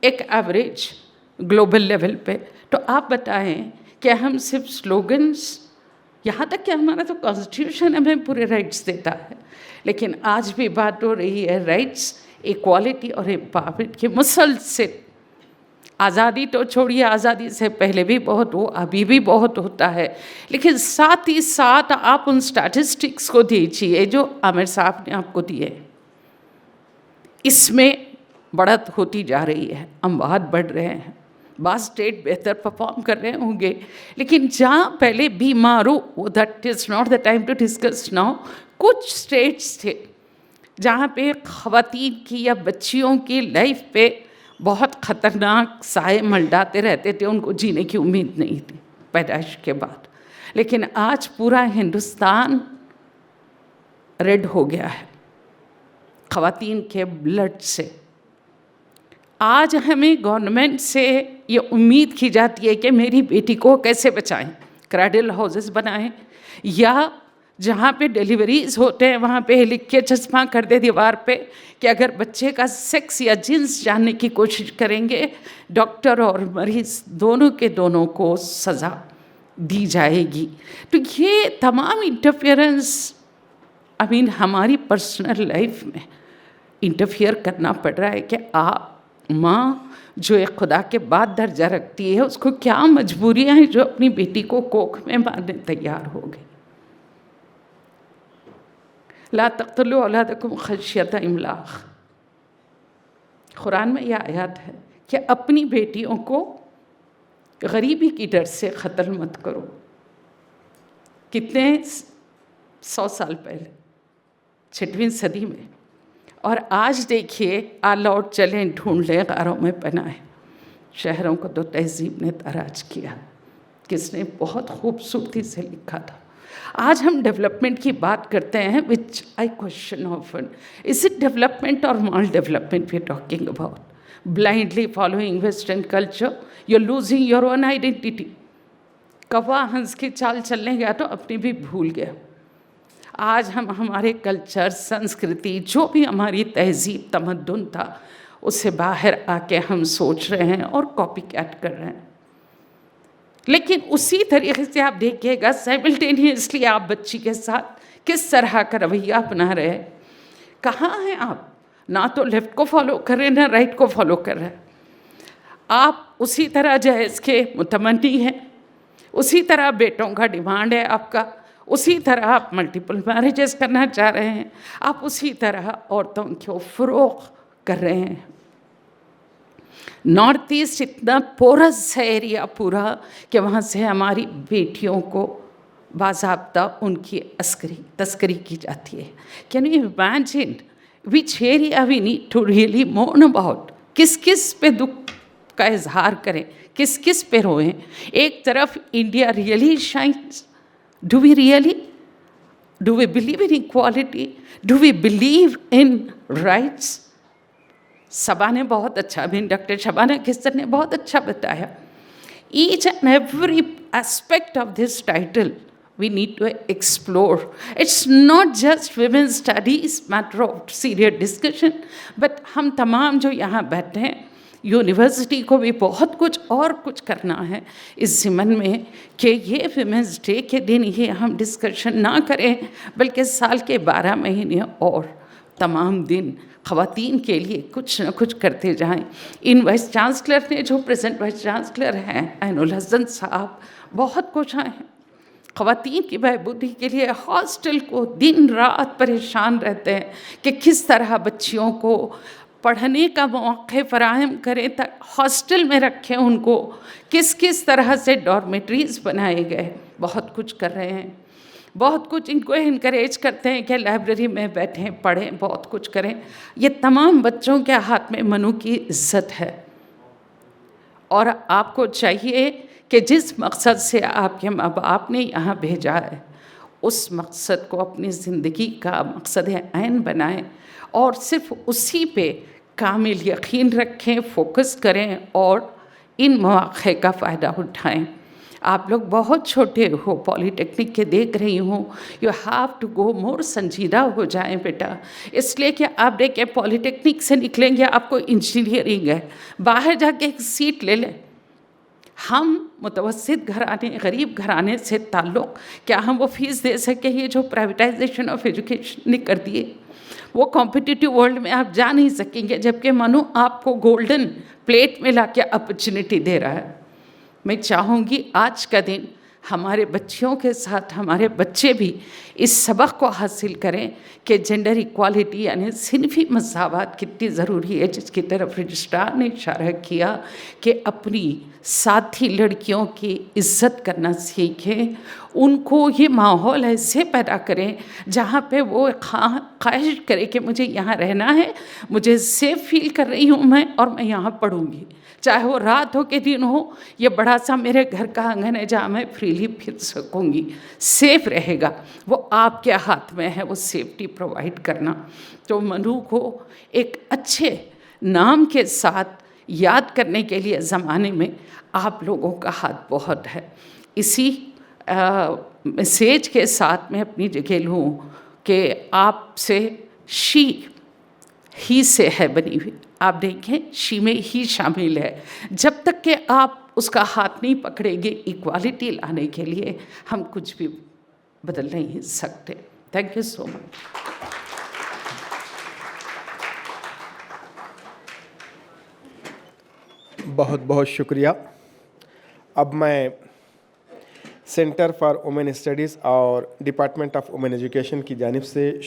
एक एवरेज ग्लोबल लेवल पे। तो आप बताएं कि हम सिर्फ स्लोगन्स, यहाँ तक कि हमारा तो कॉन्स्टिट्यूशन हमें पूरे राइट्स देता है, लेकिन आज भी बात हो रही है राइट्स, इक्वालिटी और एम्पावरमेंट की। मुसलसल आज़ादी तो छोड़िए, आज़ादी से पहले भी बहुत हो, अभी भी बहुत होता है, लेकिन साथ ही साथ आप उन स्टैटिस्टिक्स को दीजिए जो आमिर साहब ने आपको दिए, इसमें बढ़त होती जा रही है, अमवात बढ़ रहे हैं। बास स्टेट बेहतर परफॉर्म कर रहे होंगे, लेकिन जहाँ पहले बीमारों, वो that is not the time to discuss now, कुछ स्टेट्स थे जहाँ पे ख़वातीन की या बच्चियों की लाइफ पे बहुत ख़तरनाक साए मलडाते रहते थे, उनको जीने की उम्मीद नहीं थी पैदाइश के बाद। लेकिन आज पूरा हिंदुस्तान रेड हो गया है ख़वातीन के ब्लड से। आज हमें गवर्नमेंट से ये उम्मीद की जाती है कि मेरी बेटी को कैसे बचाएं, क्रैडल हाउसेस बनाएं, या जहाँ पे डिलीवरीज होते हैं वहाँ पे लिख के चश्मा कर दे दीवार पे कि अगर बच्चे का सेक्स या जिन्स जानने की कोशिश करेंगे, डॉक्टर और मरीज़ दोनों के दोनों को सज़ा दी जाएगी। तो ये तमाम इंटरफेरेंस हमारी पर्सनल लाइफ में इंटरफियर करना पड़ रहा है कि आप माँ जो एक खुदा के बाद दर्जा रखती है, उसको क्या मजबूरियाँ हैं जो अपनी बेटी को कोख में मारने तैयार हो गई। ला तक़्तुलू औलादकुम खश्यत इमलाक़, कुरान में यह आयत है कि अपनी बेटियों को गरीबी की डर से क़त्ल मत करो। कितने 100 साल पहले, 6वीं सदी में, और आज देखिए ऑल आउट चलें, ढूंढ लें, गारों में पनाएं। शहरों को तो तहजीब ने ताराज किया, किसने बहुत खूबसूरती से लिखा था। आज हम डेवलपमेंट की बात करते हैं, which I question often, is it development और mall development we are talking about? Blindly following western culture, you are losing your own identity. कौवा हंस की चाल चलने गया तो अपनी भी भूल गया। आज हम हमारे कल्चर, संस्कृति, जो भी हमारी तहजीब तमद्दुन था, उससे बाहर आके हम सोच रहे हैं और कॉपी कैट कर रहे हैं। लेकिन उसी तरीके से आप देखिएगा साइमल्टेनियसली आप बच्ची के साथ किस तरह का रवैया अपना रहे हैं। कहाँ हैं आप? ना तो लेफ़्ट को फॉलो कर रहे हैं, ना राइट को फॉलो कर रहे हैं। आप उसी तरह जहेज़ के मुतमन्नी हैं, उसी तरह बेटों का डिमांड है आपका, उसी तरह आप मल्टीपल मैरिजेस करना चाह रहे हैं, आप उसी तरह औरतों को फ़रोग़ कर रहे हैं। नॉर्थ ईस्ट इतना पोरस है एरिया पूरा कि वहाँ से हमारी बेटियों को बाज़ाब्ता उनकी तस्करी की जाती है। Can you imagine which area we need to really mourn about? किस किस पे दुख का इजहार करें, किस किस पे रोएं? एक तरफ India really shines, do we really, do we believe in equality, do we believe in rights? Saba ने बहुत अच्छा, डॉक्टर शबाना किस्तर ने बहुत अच्छा बताया। Each and every aspect of this title we need to explore. It's not just women's studies, matter of serious discussion, but हम तमाम जो यहाँ बैठे हैं, यूनिवर्सिटी को भी बहुत कुछ और कुछ करना है इस ज़िम्मन में कि ये विमेंस डे के दिन ये हम डिस्कशन ना करें, बल्कि साल के 12 महीने और तमाम दिन ख़वातीन के लिए कुछ न कुछ करते जाएं। इन वाइस चांसलर ने, जो प्रेजेंट वाइस चांसलर हैं ऐनुल हसन साहब, बहुत कुछ आए हैं ख़वातीन की बहबूदी के लिए। हॉस्टल को दिन रात परेशान रहते हैं कि किस तरह बच्चियों को पढ़ने का मौक़े फराहम करें, तक हॉस्टल में रखें उनको, किस किस तरह से डॉर्मेटरीज़ बनाए गए। बहुत कुछ कर रहे हैं, बहुत कुछ इनको इनकरेज करते हैं कि लाइब्रेरी में बैठें, पढ़ें, बहुत कुछ करें। ये तमाम बच्चों के हाथ में मनु की इज़्ज़त है, और आपको चाहिए कि जिस मकसद से आपके माँ बाप ने यहाँ भेजा है, उस मकसद को अपनी ज़िंदगी का मकसद ऐन बनाएं और सिर्फ उसी पे कामिल यकीन रखें, फोकस करें और इन मौक़े का फ़ायदा उठाएं। आप लोग बहुत छोटे हो, पॉलीटेक्निक के देख रही हूँ, यू हैव टू गो मोर, संजीदा हो जाएं बेटा। इसलिए कि आप देखें पॉलीटेक्निक से निकलेंगे, आपको इंजीनियरिंग है, बाहर जाके एक सीट ले लें। हम मुतवस्सित घराने, गरीब घराने से ताल्लुक़, क्या हम वो फ़ीस दे सके? ये जो प्राइवेटाइजेशन ऑफ एजुकेशन ने कर दिए, वो कॉम्पिटिटिव वर्ल्ड में आप जा नहीं सकेंगे, जबकि मनु आपको गोल्डन प्लेट में लाके अपॉर्चुनिटी दे रहा है। मैं चाहूँगी आज का दिन हमारे बच्चियों के साथ हमारे बच्चे भी इस सबक को हासिल करें कि जेंडर इक्वालिटी यानी सिनफी मसावत कितनी ज़रूरी है, जिसकी तरफ रजिस्ट्रार ने इशारा किया कि अपनी साथी लड़कियों की इज़्ज़त करना सीखें, उनको ये माहौल ऐसे पैदा करें जहाँ पे वो ख्वाहिश करे कि मुझे यहाँ रहना है, मुझे सेफ़ फील कर रही हूँ मैं और मैं यहाँ पढ़ूँगी, चाहे वो रात हो के दिन हो, ये बड़ा सा मेरे घर का आंगन है जहाँ मैं फ्रीली फिर सकूँगी, सेफ़ रहेगा। वो आपके हाथ में है वो सेफ्टी प्रोवाइड करना। तो मनु को एक अच्छे नाम के साथ याद करने के लिए ज़माने में आप लोगों का हाथ बहुत है। इसी मैसेज के साथ मैं अपनी जगह लूँ कि आपसे शी ही से है बनी हुई, आप देखें शी में ही शामिल है। जब तक कि आप उसका हाथ नहीं पकड़ेंगे इक्वालिटी लाने के लिए, हम कुछ भी बदल नहीं सकते। Thank you so much. बहुत बहुत शुक्रिया। अब मैं सेंटर फॉर वुमेन स्टडीज़ और डिपार्टमेंट ऑफ वुमेन एजुकेशन की जानिब से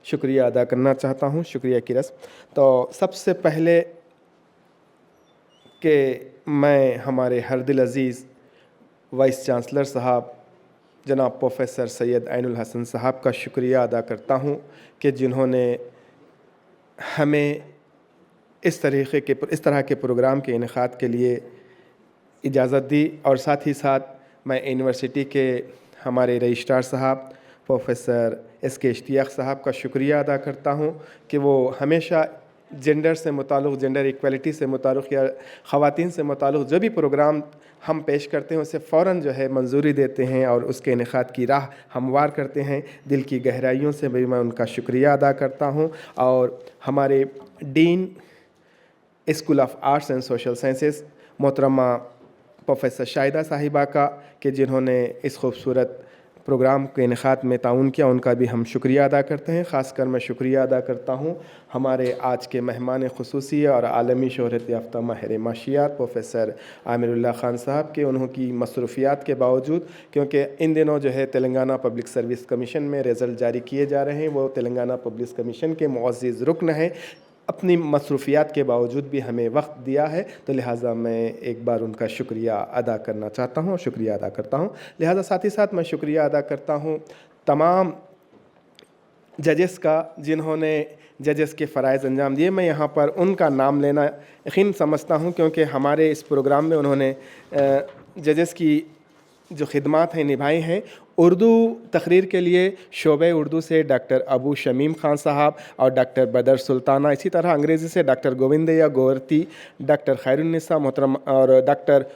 शुक्रिया अदा करना चाहता हूँ। शुक्रिया की रस्म। तो सबसे पहले कि मैं हमारे हरदिल अज़ीज़ वाइस चांसलर साहब जनाब प्रोफेसर सैयद ऐनुल हसन साहब का शुक्रिया अदा करता हूँ कि जिन्होंने हमें इस तरह के प्रोग्राम के इनेकाद के लिए इजाज़त दी। और साथ ही साथ मैं यूनिवर्सिटी के हमारे रजिस्ट्रार साहब प्रोफेसर SK इश्तियाक साहब का शुक्रिया अदा करता हूँ कि वो हमेशा जेंडर से मुताल्लिक़, जेंडर इक्वलिटी से मुताल्लिक़ या ख़वातीन से मुताल्लिक़ जो भी प्रोग्राम हम पेश करते हैं उसे फ़ौरन जो है मंजूरी देते हैं और उसके इनेकाद की राह हमवार करते हैं। दिल की गहराइयों से भी मैं उनका शुक्रिया अदा करता हूँ। और हमारे dean school of arts and social sciences मोहतरमा प्रोफेसर शाहिदा साहिबा का कि जिन्होंने इस खूबसूरत प्रोग्राम के इनेकाद में ताउन किया, उनका भी हम शुक्रिया अदा करते हैं। ख़ासकर मैं शुक्रिया अदा करता हूँ हमारे आज के मेहमान ख़ुसूसी और आलमी शोहरत याफ्ता माहिर माशियात प्रोफेसर आमिरुल्लाह खान साहब के, उनकी मसरूफ़ियात के बावजूद, क्योंकि इन दिनों जो है तेलंगाना पब्लिक सर्विस कमीशन में रिज़ल्ट जारी किए जा रहे हैं, वो तेलंगाना पब्लिक कमीशन के मुअज़्ज़िज़ रुकन हैं, अपनी मसरूफ़ियात के बावजूद भी हमें वक्त दिया है। तो लिहाजा मैं एक बार उनका शुक्रिया अदा करना चाहता हूँ और शुक्रिया अदा करता हूँ। लिहाजा साथ ही साथ मैं शुक्रिया अदा करता हूँ तमाम जजेस का जिन्होंने जजेस के फ़राइज़ अंजाम दिए। मैं यहाँ पर उनका नाम लेना यकीन समझता हूँ क्योंकि हमारे इस प्रोग्राम में उन्होंने जजेस की जो खिदमात हैं निभाई हैं। उर्दू तकरीर के लिए शोबे उर्दू से डॉक्टर अबू शमीम खान साहब और डॉक्टर बदर सुल्ताना, इसी तरह अंग्रेज़ी से डॉक्टर गोविंदया गोवर्ती, डॉक्टर खैरुन्निसा मोहतरम और डॉक्टर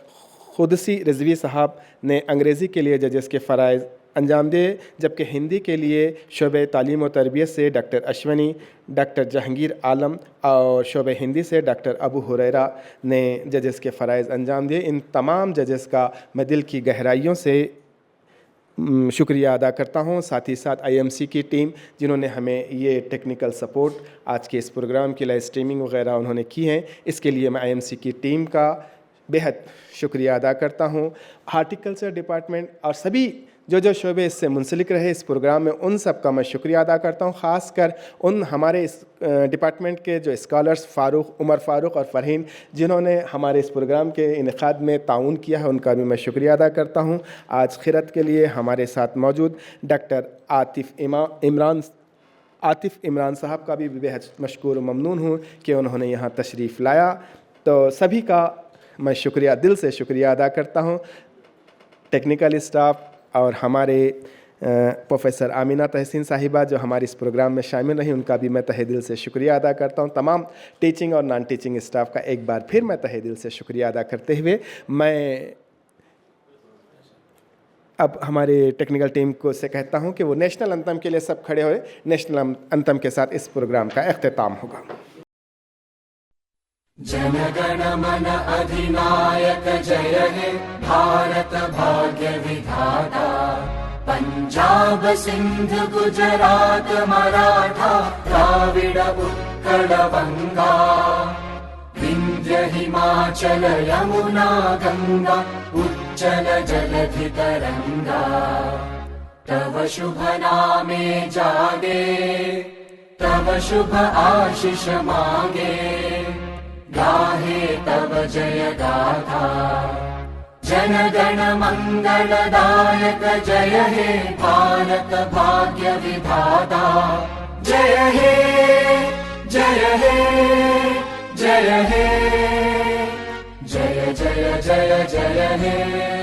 खुदसी रिजवी साहब ने अंग्रेज़ी के लिए जजेस के फ़राइज़ अंजाम दिए। जबकि हिंदी के लिए शोबे तालीम व तरबियत से डॉक्टर अश्वनी, डॉक्टर जहांगीर आलम और शोबे हिंदी से डॉक्टर अबू हुरैरा ने जजेस के फ़राइज़ अंजाम दिए। इन तमाम जजेस का मैं दिल की गहराइयों से शुक्रिया अदा करता हूँ। साथ ही साथ IMC की टीम जिन्होंने हमें ये टेक्निकल सपोर्ट आज के इस प्रोग्राम की लाइव स्ट्रीमिंग वगैरह उन्होंने की हैं, इसके लिए मैं IMC की टीम का बेहद शुक्रिया अदा करता हूँ। हार्टिकल्चर डिपार्टमेंट और सभी जो शोबे इससे मुंसलिक रहे इस प्रोग्राम में, उन सब का मैं शुक्रिया अदा करता हूँ। ख़ासकर उन हमारे इस डिपार्टमेंट के जो स्कॉलर्स उमर फ़ारूक और फ़रहीन जिन्होंने हमारे इस प्रोग्राम के इनेकाद में ताउन किया है, उनका भी मैं शुक्रिया अदा करता हूँ। आज खिरत के लिए हमारे साथ मौजूद डॉक्टर आतिफ़ इमरान साहब का भी बेहद मशकूर ममनून हूँ कि उन्होंने यहाँ तशरीफ़ लाया। तो सभी का मैं शुक्रिया, दिल से शुक्रिया अदा करता हूँ। टेक्निकल स्टाफ और हमारे प्रोफेसर आमिना तहसीन साहिबा जो हमारे इस प्रोग्राम में शामिल रही, उनका भी मैं तहे दिल से शुक्रिया अदा करता हूँ। तमाम टीचिंग और नॉन टीचिंग स्टाफ का एक बार फिर मैं तहे दिल से शुक्रिया अदा करते हुए मैं अब हमारे टेक्निकल टीम को से कहता हूं कि वो नेशनल अंतम के लिए सब खड़े हुए। नेशनल अंतम के साथ इस प्रोग्राम का अख्तिताम होगा। जनगण मन अधिनायक जय हे भारत भाग्य विधाता, पंजाब सिंध गुजरात मराठा द्राविड उत्कल बंगा, विंध्य हिमाचल यमुना गंगा उच्चल जलधि तरंगा, तव शुभ नामे जागे तव शुभ आशीष मांगे, गाहे तव जय गाथा। जनगण मंगलदायक जय हे भारत भाग्य विधाता, जय हे जय हे जय हे जय जय जय जय हे।